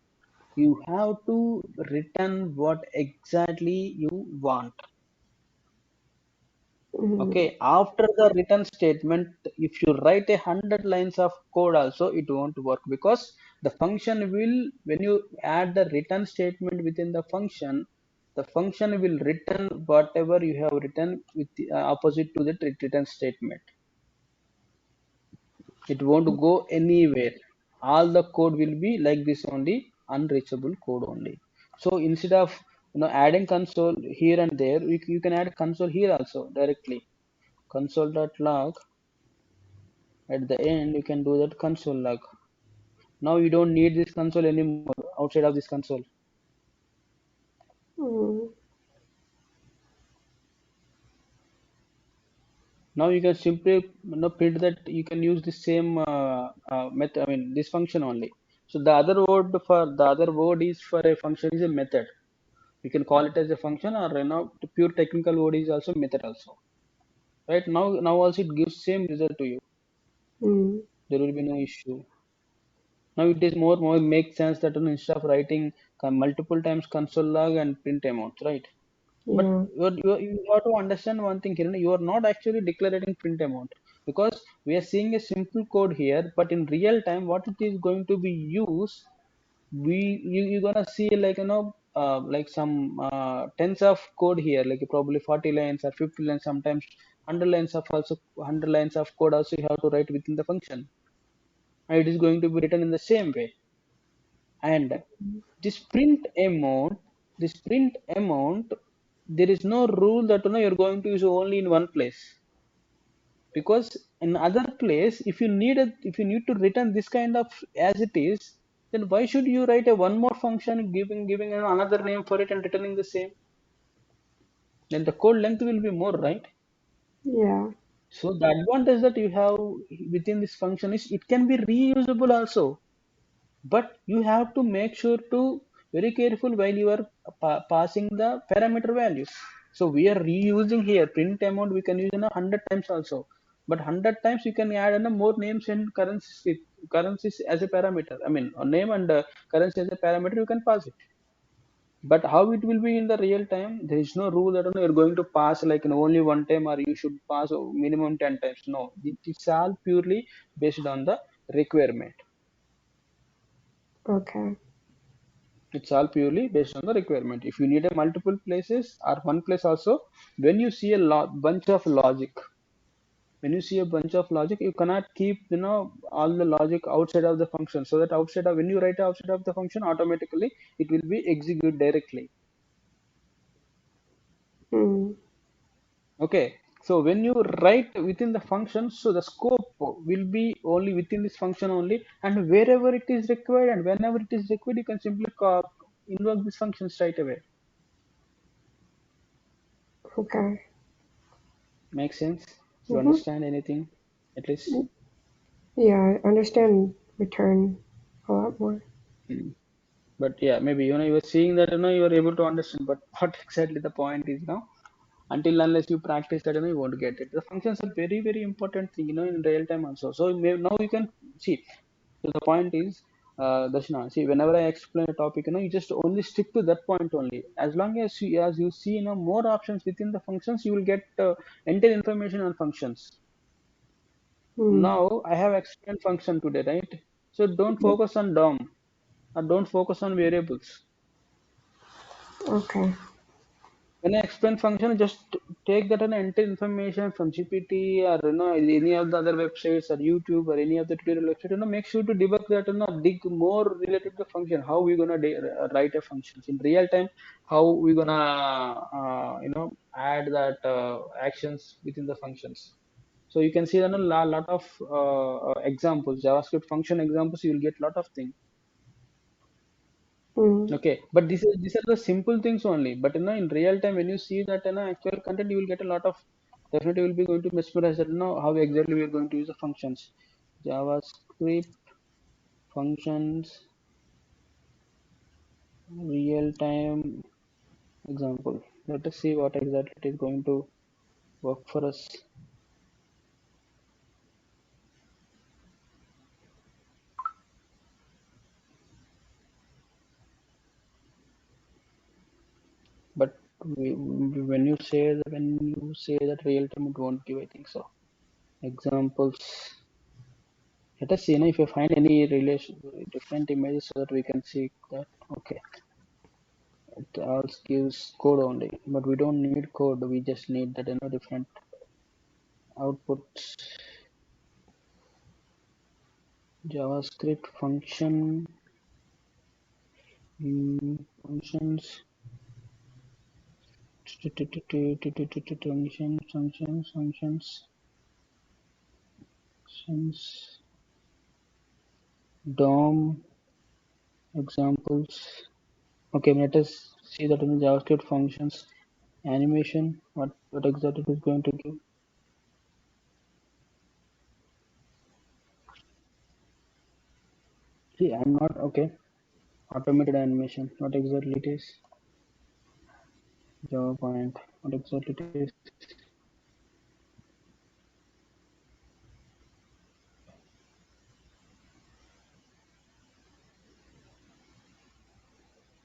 you have to return what exactly you want. Mm, Okay, after the return statement, if you write 100 lines of code also, it won't work because the function will, when you add the return statement within the function will return whatever you have written with the opposite to the return statement. It won't go anywhere. All the code will be like this only, unreachable code only. So instead of adding console here and there, you can add console here also directly. Console.log. At the end, you can do that console log. Now you don't need this console anymore outside of this console. mm, Now you can simply print that you can use the same method. I mean this function only. So the other word is for a function is a method. You can call it as a function, or the pure technical word is also method also. Right now also it gives same result to you. mm. There will be no issue. Now it is more make sense that instead of writing multiple times console log and print amount, right? But Yeah. you have to understand one thing here. You are not actually declaring print amount because we are seeing a simple code here, but in real time, what it is going to be used, you're gonna see like like some tens of code here, like probably 40 lines or 50 lines, sometimes 100 lines of also 100 lines of code also you have to write within the function, and it is going to be written in the same way. And this print amount, there is no rule that you're going to use only in one place, because in other place if you need to return this kind of as it is, then why should you write a one more function giving another name for it and returning the same? Then the code length will be more, right? Yeah. So the advantage that you have within this function is it can be reusable also, but you have to make sure to very careful while you are passing the parameter values. So we are reusing here print amount, we can use 100 times also, but 100 times you can add more names and currencies as a parameter. I mean a name and currency as a parameter, you can pass it. But how it will be in the real time, there is no rule that you're going to pass like only one time, or you should pass minimum 10 times. No, it's all purely based on the requirement. Okay. It's all purely based on the requirement. If you need a multiple places or one place also, when you see a bunch of logic, When you see a bunch of logic, you cannot keep all the logic outside of the function, so that outside of when you write outside of the function, automatically it will be executed directly. Mm. Okay, so when you write within the function, so the scope will be only within this function only, and wherever it is required and whenever it is required, you can simply invoke this function straight away. Okay. Make sense? You Mm-hmm. understand anything at least? Yeah, I understand return a lot more. Mm. But yeah, maybe you were seeing that you are able to understand, but what exactly the point is until unless you practice that you won't get it. The functions are very very important thing in real time also. So now you can see. So the point is, Darshana, see, whenever I explain a topic, you just only stick to that point only. As long as you see more options within the functions, you will get entire information on functions. Mm. Now I have explained function today, right? So don't focus on DOM, or don't focus on variables. Okay. When I explain function, just take that and enter information from GPT or any of the other websites or YouTube or any of the tutorial website. Make sure to debug that dig more related to the function. How we gonna write a function in real time? How we gonna add that actions within the functions? So you can see that a lot of examples, JavaScript function examples. You will get lot of things. Mm. Okay, but these are the simple things only. But in real time, when you see that actual content, you will get a lot of definitely will be going to mesmerize that how exactly we are going to use the functions. JavaScript functions real time example. Let us see what exactly it is going to work for us. But when you say that real time, it won't give. I think so. Examples. Let us see if you find any relation different images so that we can see that. Okay. It also gives code only, but we don't need code. We just need that different outputs. JavaScript functions functions DOM examples. Okay, let us see that in the JavaScript functions animation. What exactly it is going to give? See, I'm not okay. Automated animation. What exactly it is? Java point. What exactly it is?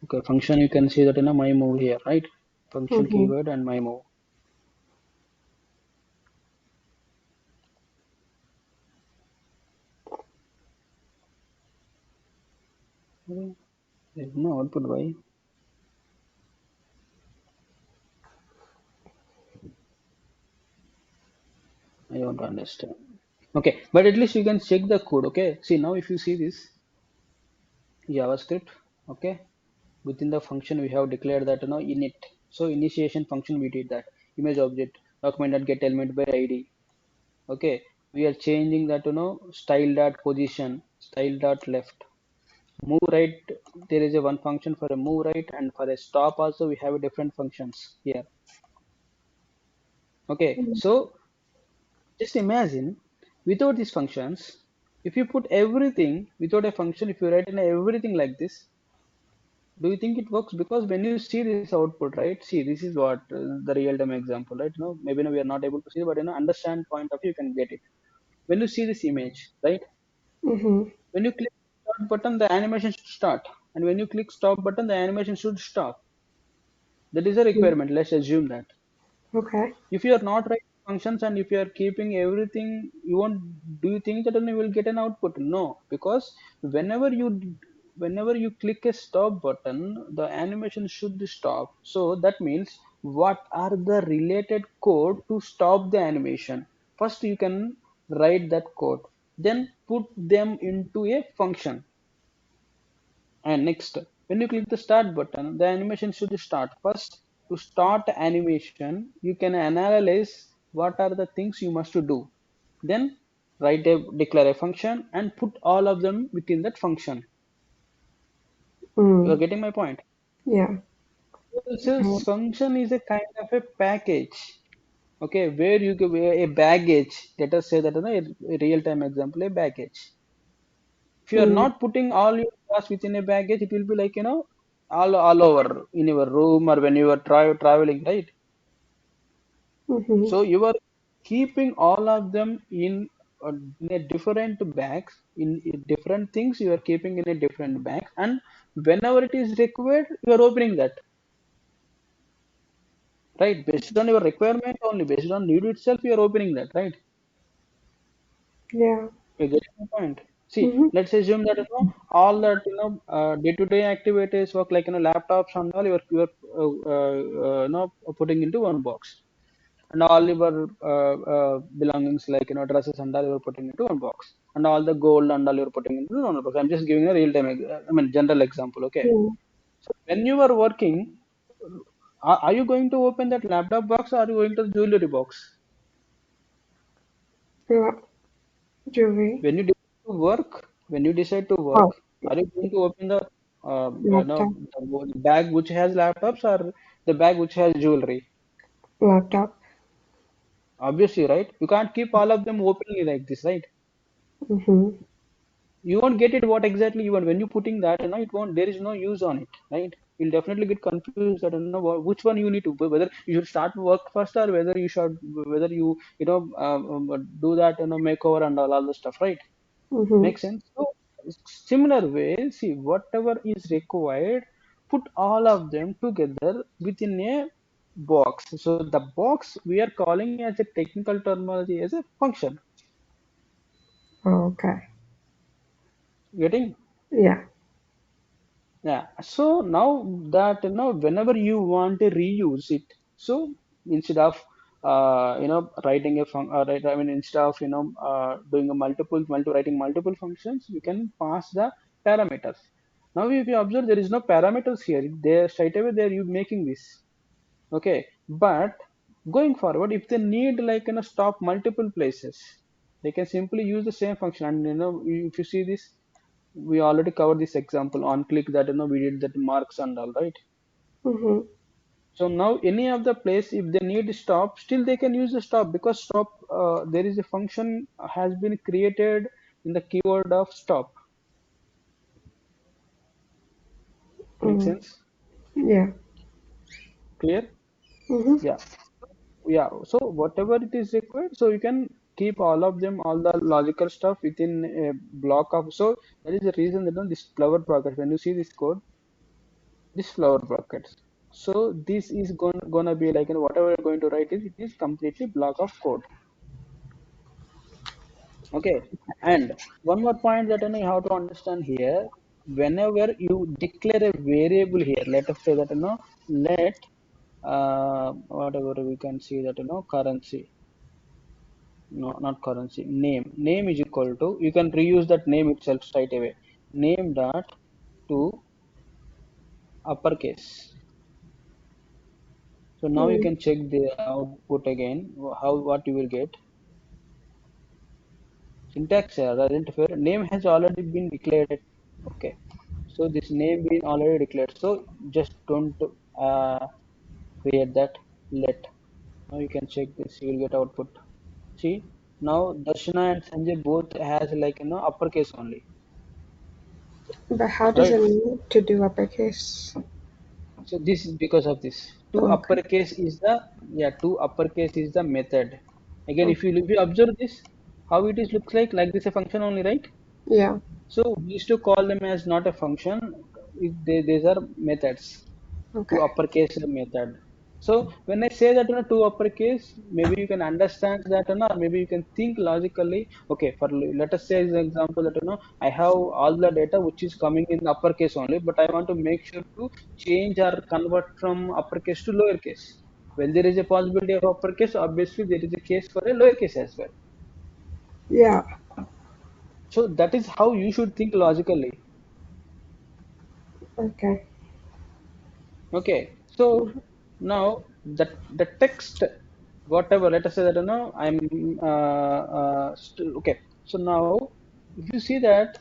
Okay, function you can see that in a my move here, right? Function Mm-hmm. keyword and my move. Okay, there's no output. Why? I don't understand. Okay, but at least you can check the code. Okay, see now if you see this JavaScript, okay, within the function we have declared that init. So initiation function we did that image object document.get element by ID. Okay, we are changing that style dot position, style dot left. Move right, there is a one function for a move right, and for a stop also we have a different functions here. Okay, so just imagine without these functions, if you put everything without a function, if you write in everything like this, do you think it works? Because when you see this output, right? See, this is what the real time example, right? Maybe we are not able to see, but understand point of view, you can get it. When you see this image, right? Mm-hmm. When you click start button, the animation should start, and when you click stop button, the animation should stop. That is a requirement. Let's assume that. Okay. If you are not writing functions and if you are keeping everything, you won't. Do you think that only you will get an output? No, because whenever you click a stop button, the animation should stop. So that means what are the related code to stop the animation? First you can write that code, then put them into a function. And next, when you click the start button, the animation should start. First, to start animation, you can analyze what are the things you must to do. Then declare a function and put all of them within that function. You are Mm. getting my point? Yeah. So Uh, function is a kind of a package, okay, where you give a baggage. Let us say that, a real-time example, a baggage. If you are mm. not putting all your tasks within a baggage, it will be like, all over in your room or when you are traveling, right? Mm-hmm. So you are keeping all of them in a different bags, in different things you are keeping in a different bags, and whenever it is required, you are opening that, right? Based on your requirement only, based on need itself, you are opening that, right? Yeah. You get my point. See, Mm-hmm. let's assume that, all that, day-to-day activities work like, laptops and all you are putting into one box, and all your belongings like, dresses and all you are putting into one box, and all the gold and all you are putting into one box. I'm just giving a real-time, I mean general example. Okay. Mm. So when you are working, are you going to open that laptop box or are you going to the jewelry box? Yeah. Jewelry. When you decide to Oh, work, yeah. are you going to open the Laptop. the bag which has laptops or the bag which has jewelry? Laptop. Obviously, right? You can't keep all of them openly like this, right? Mm-hmm. You won't get it what exactly you want when you putting that. It won't. There is no use on it, right? You'll definitely get confused that, which one you need to, whether you should start work first or whether you do that, makeover and all the stuff, right? Mm-hmm. Makes sense. So similar way, see whatever is required, put all of them together within a box. So the box we are calling as a technical terminology as a function. Oh, okay. Getting? Yeah. Yeah. So now that, whenever you want to reuse it, so instead of writing a right, I mean instead of doing a writing multiple functions, you can pass the parameters. Now if you observe, there is no parameters here. They straight away they're you making this. Okay. But going forward, if they need like, stop multiple places, they can simply use the same function. And if you see this, we already covered this example on click that, we did that marks and all, right? Mm-hmm. So now any of the place, if they need stop, still they can use the stop, because stop, there is a function has been created in the keyword of stop. Make Mm. sense? Yeah. Clear? Mm-hmm. Yeah. Yeah. So whatever it is required, so you can keep all of them, all the logical stuff within a block of. So that is the reason that, this flower bracket, when you see this code, this flower brackets. So this is gonna be like, whatever you're going to write is, it is completely block of code. Okay. And one more point that, you have to understand here, whenever you declare a variable here, let us say that, let whatever we can see that, currency, no, not currency, name is equal to, you can reuse that name itself straight away, name dot to uppercase. So now you Mm. can check the output again, how what you will get. Syntax error, identifier, name has already been declared. Okay. So this name been already declared. So just don't create that. Let. Now you can check this, you will get output. See, now Darshana and Sanjay both has like, uppercase only. But how does Right? it need to do uppercase? So this is because of this. Two Okay. uppercase is the, yeah, two uppercase is the method. Again, Oh, if you observe this, how it is looks like this a function only, right? yeah. So we used to call them as not a function. These are methods, two Okay. uppercase method. So when I say that, two uppercase, maybe you can understand that, or maybe you can think logically. Okay, for let us say as an example that, I have all the data which is coming in uppercase only, but I want to make sure to change or convert from uppercase to lowercase. When there is a possibility of uppercase, obviously there is a case for a lowercase as well. Yeah. So that is how you should think logically. Okay. Okay. So Mhm. now the text, whatever, let us say that I'm okay. So now if you see that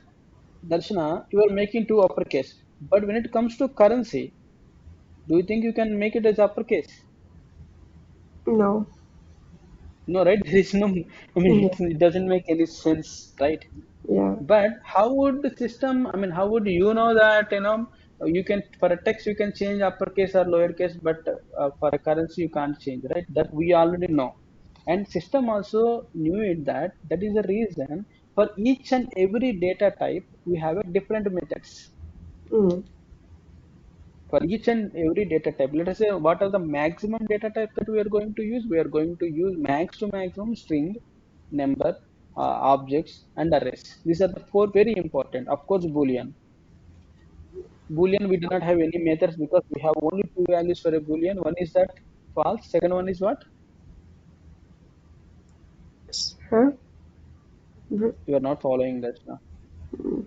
Darshana, you are making two uppercase, but when it comes to currency, do you think you can make it as uppercase? No. No, right? There is no. I mean, Yeah. it doesn't make any sense, right? Yeah. But how would the system, I mean, how would you know that, you can, for a text, you can change uppercase or lowercase, but for a currency, you can't change, right? That we already know. And system also knew it that that is the reason for each and every data type, we have a different methods. Mm. For each and every data type, let us say what are the maximum data type that we are going to use? We are going to use max to maximum string, number, objects, and arrays. These are the four very important. Of course, boolean. Boolean, we do not have any methods because we have only two values for a boolean. One is that false. Second one is what? Huh? B- You are not following that now. mm.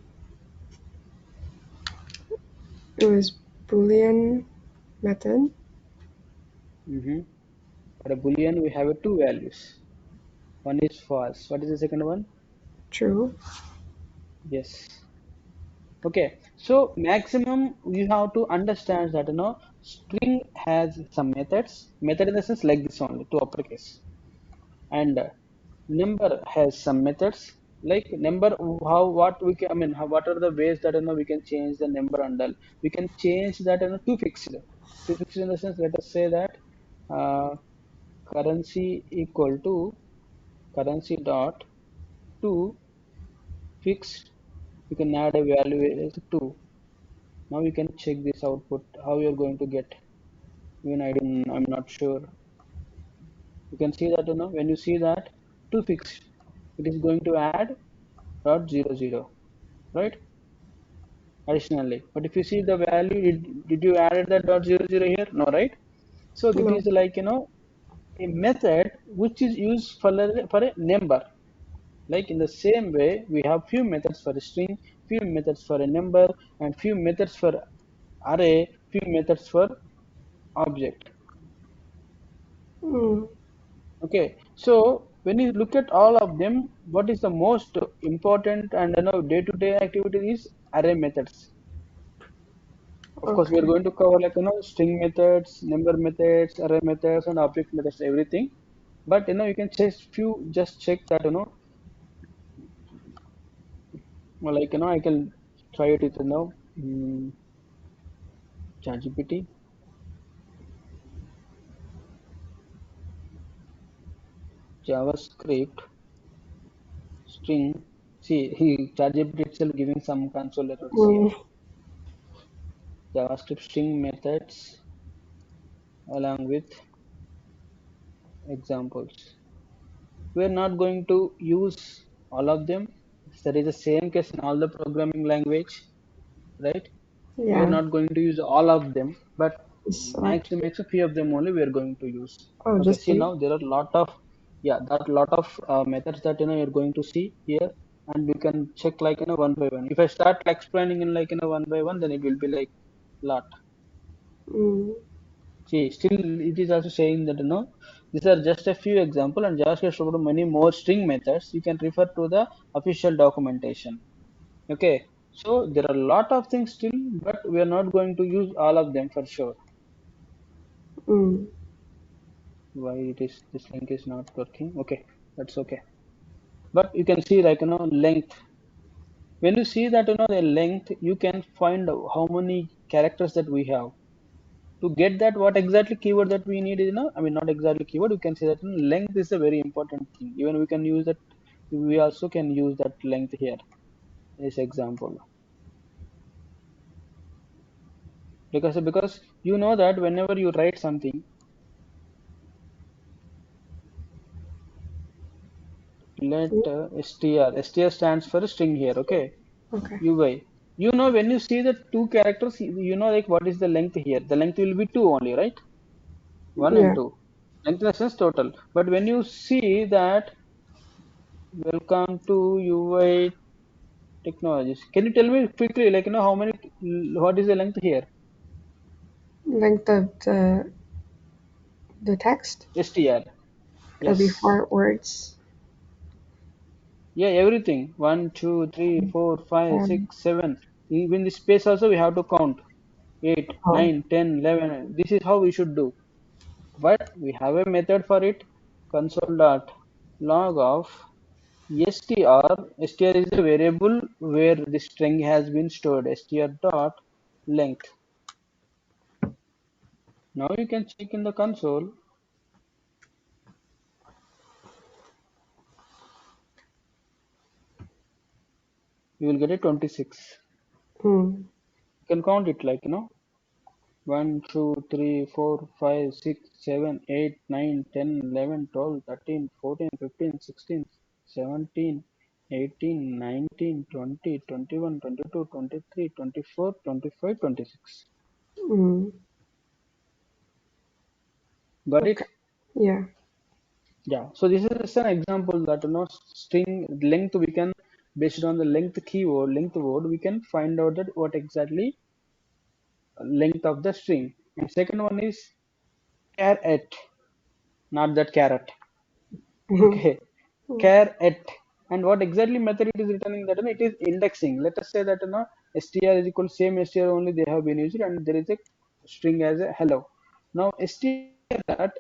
It was Boolean method. Hmm. For a boolean, we have two values. One is false. What is the second one? True. Yes. Okay, so maximum you have to understand that string has some methods. Method in the sense like this only to uppercase, and number has some methods like number. How what we can, I mean, what are the ways that we can change the number and all. We can change that to fixed. To fixed in the sense, let us say that uh, currency equal to currency dot to fixed. You can add a value as 2. Now you can check this output, how you're going to get. Even I'm not sure. You can see that, when you see that to fix, it is going to add dot zero zero, right? Additionally. But if you see the value, did you add that dot zero zero here? No, right? So it No. is like, a method which is used for a number. Like in the same way, we have few methods for a string, few methods for a number, and few methods for array, few methods for object. Mm. Okay, so when you look at all of them, what is the most important and day-to-day activity is array methods. Of course, we are Okay. going to cover like string methods, number methods, array methods, and object methods, everything. But you can just check that well, like I can try it with ChatGPT, JavaScript, string. See, ChatGPT itself giving some console errors here. Mm. JavaScript string methods along with examples. We are not going to use all of them. There is the same case in all the programming language, right? We are Yeah. not going to use all of them, but Just max select. to max a few of them only we are going to use. Oh, Okay, just see few. now there are lot of, yeah, that lot of methods that you're going to see here, and we can check like one by one. If I start explaining in like one by one, then it will be like lot. Mm. See, still it is also saying that these are just a few example, and JavaScript supports many more string methods. You can refer to the official documentation. Okay, so there are a lot of things still, but we are not going to use all of them for sure. Mm. Why it is this link is not working? Okay, that's okay. But you can see like length. When you see that the length, you can find how many characters that we have. To get that what exactly keyword that we need is I mean not exactly keyword, you can say that length is a very important thing. Even we can use that, we also can use that length here in this example, because you know that whenever you write something, let Mm. str stands for string here. Okay, Okay. ui, when you see the two characters, like what is the length here? The length will be 2 only, right? 1 and Yeah. 2. length in the sense total. But when you see that, welcome to UI technologies. Can you tell me quickly, like, how many, what is the length here? Length of the text. STR. It'll be Yes. 4 words. Yeah, everything. One, two, three, four, five, Um, six, 7. Even the space also we have to count. 8, oh. 9, 10, 11. This is how we should do. But we have a method for it. Console dot log of str is a variable where the string has been stored. Str dot length. Now you can check in the console. You will get a 26. Hmm. You can count it like, 1, 2, 3, 4, 5, 6, 7, 8, 9, 10, 11, 12, 13, 14, 15, 16, 17, 18, 19, 20, 21, 22, 23, 24, 25, 26. Hmm. Got it? Okay. Yeah. Yeah. So this is just an example that, string length we can, based on the length keyword, length word, we can find out that what exactly length of the string. And second one is caret, not that carrot. Hmm. Okay, care at, and what exactly method it is returning, that it is indexing. Let us say that str is equal same str only they have been used, and there is a string as a hello. Now str that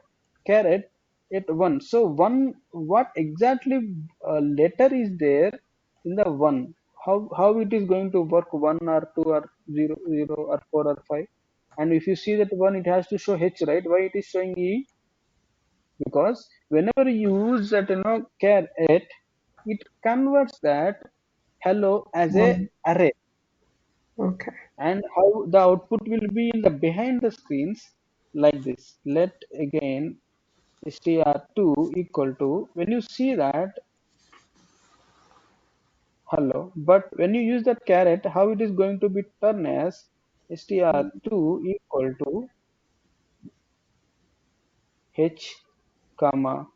caret at 1. So 1, what exactly letter is there in the 1? How it is going to work, 1 or 2 or 0 0 or 4 or 5? And if you see that 1, it has to show h, right? Why it is showing e? Because whenever you use that care it converts that hello as a array. Okay. And how the output will be in the behind the screens, like this. Let again str2 equal to, when you see that hello, but when you use that caret, how it is going to be turned as str2 equal to h comma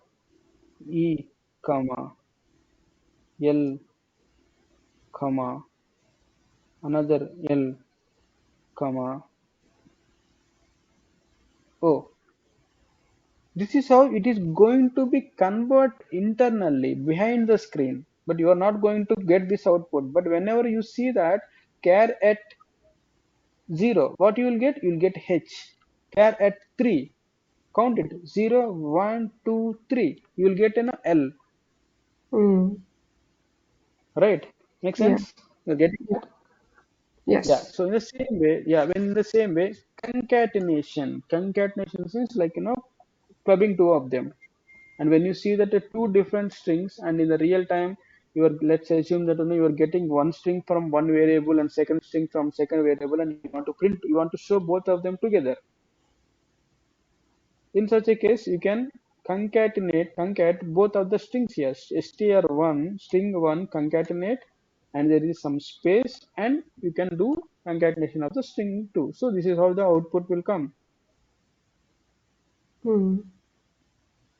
e comma l comma another l comma o. This is how it is going to be convert internally behind the screen, but you are not going to get this output. But whenever you see that char at 0, what you will get? You will get h. Char at 3, count it, 0, 1, 2, 3. You will get an L, Hmm. right? Make Yeah. sense? You're getting Yeah. that? Yeah. Yes. So in the same way, yeah, when in the same way, concatenation is like clubbing two of them. And when you see that the two different strings, and in the real time you are, let's assume that you are getting one string from one variable and second string from second variable, and you want to print, you want to show both of them together. In such a case, you can concat both of the strings here. str1 string 1 concatenate, and there is some space, and you can do concatenation of the string 2. So this is how the output will come, Hmm.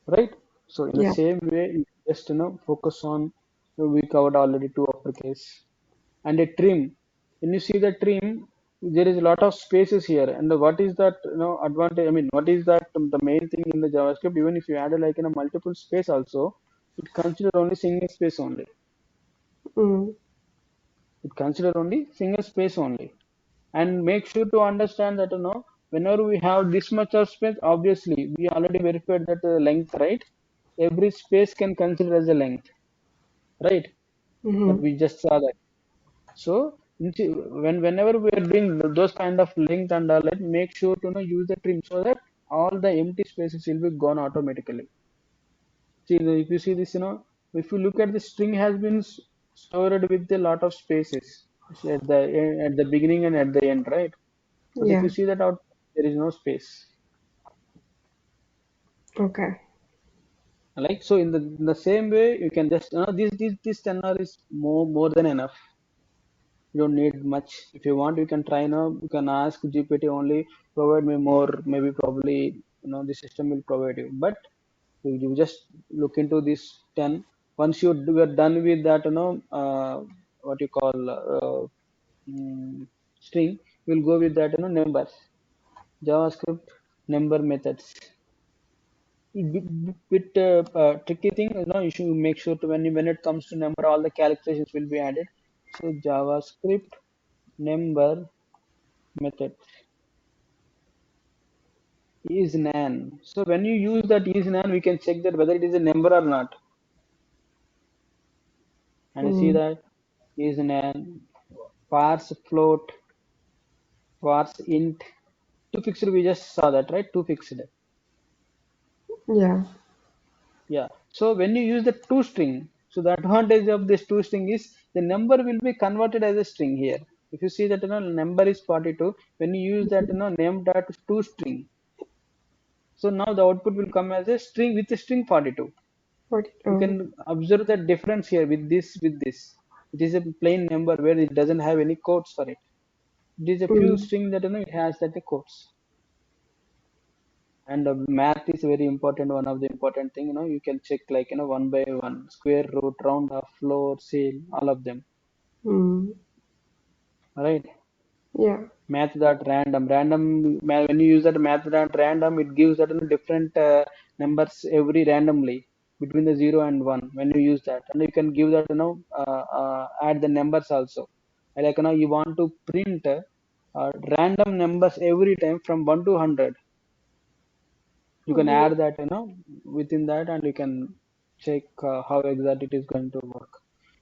right? So in the Yeah. same way, you just focus on, we covered already two uppercase. And a trim, when you see the trim, there is a lot of spaces here. And what is that advantage, I mean, what is that, the main thing in the JavaScript, even if you add like in a multiple space also, it consider only single space only. Hmm. It consider only single space only. And make sure to understand that whenever we have this much of space, obviously we already verified that length, right? Every space can consider as a length, right? That Hmm. we just saw that. So whenever we are doing those kind of length and all that, make sure to use the trim, so that all the empty spaces will be gone automatically. See, if you see this, if you look at the string has been stored with a lot of spaces at the beginning and at the end, right? But if Yeah. you see that out, there is no space. Okay. Like, so in the same way, you can just this 10R is more than enough. You don't need much. If you want, you can try now. You can ask GPT only, provide me more, maybe probably. the system will provide you. But you just look into this 10. Once you are done with that, what you call mm, string, we'll go with that, numbers, JavaScript number methods. Bit tricky thing, you should make sure to when it comes to number, all the calculations will be added. So JavaScript number method is nan. So when you use that is nan, we can check that whether it is a number or not. And you see Mm. that is nan, parse float, parse int, two fixed. We just saw that, right? Two fixed. Yeah. Yeah. So when you use the toString, so the advantage of this toString is the number will be converted as a string here. If you see that number is 42, when you use that name dot toString, so now the output will come as a string with a string 42. 40. You Oh. can observe the difference here with this. It is a plain number where it doesn't have any quotes for it. It is a few Mm. string that it has that the quotes. And math is very important, one of the important thing, you can check like one by one, square root, round off, floor, seal, all of them, Mm. right? Yeah. Math dot random, when you use that math dot random, it gives that different numbers every randomly between the 0 and 1 when you use that. And you can give that add the numbers also. Like you want to print random numbers every time from 1 to 100. You can Mm-hmm. add that within that, and you can check how exact it is going to work.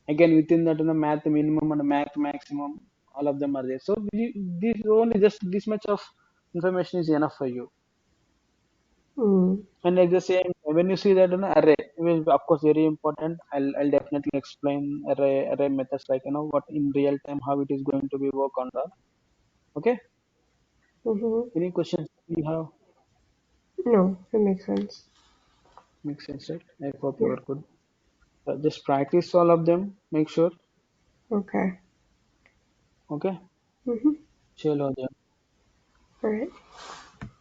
Again, within that math minimum and math maximum, all of them are there. So this only just this much of information is enough for you. Mm. And like the same, when you see that array, it is of course very important. I'll definitely explain array methods, like what in real time how it is going to be work on that. Okay, Mm-hmm. any questions you have? No, it makes sense. Makes sense, right? I hope you Yeah. are good. Just practice all of them, make sure. Okay. Okay. Mm-hmm. Chalo, yeah. All right.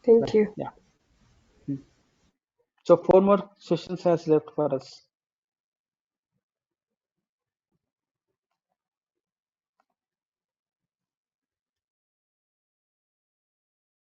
Thank Bye. you. Yeah. Hmm. So four more sessions has left for us.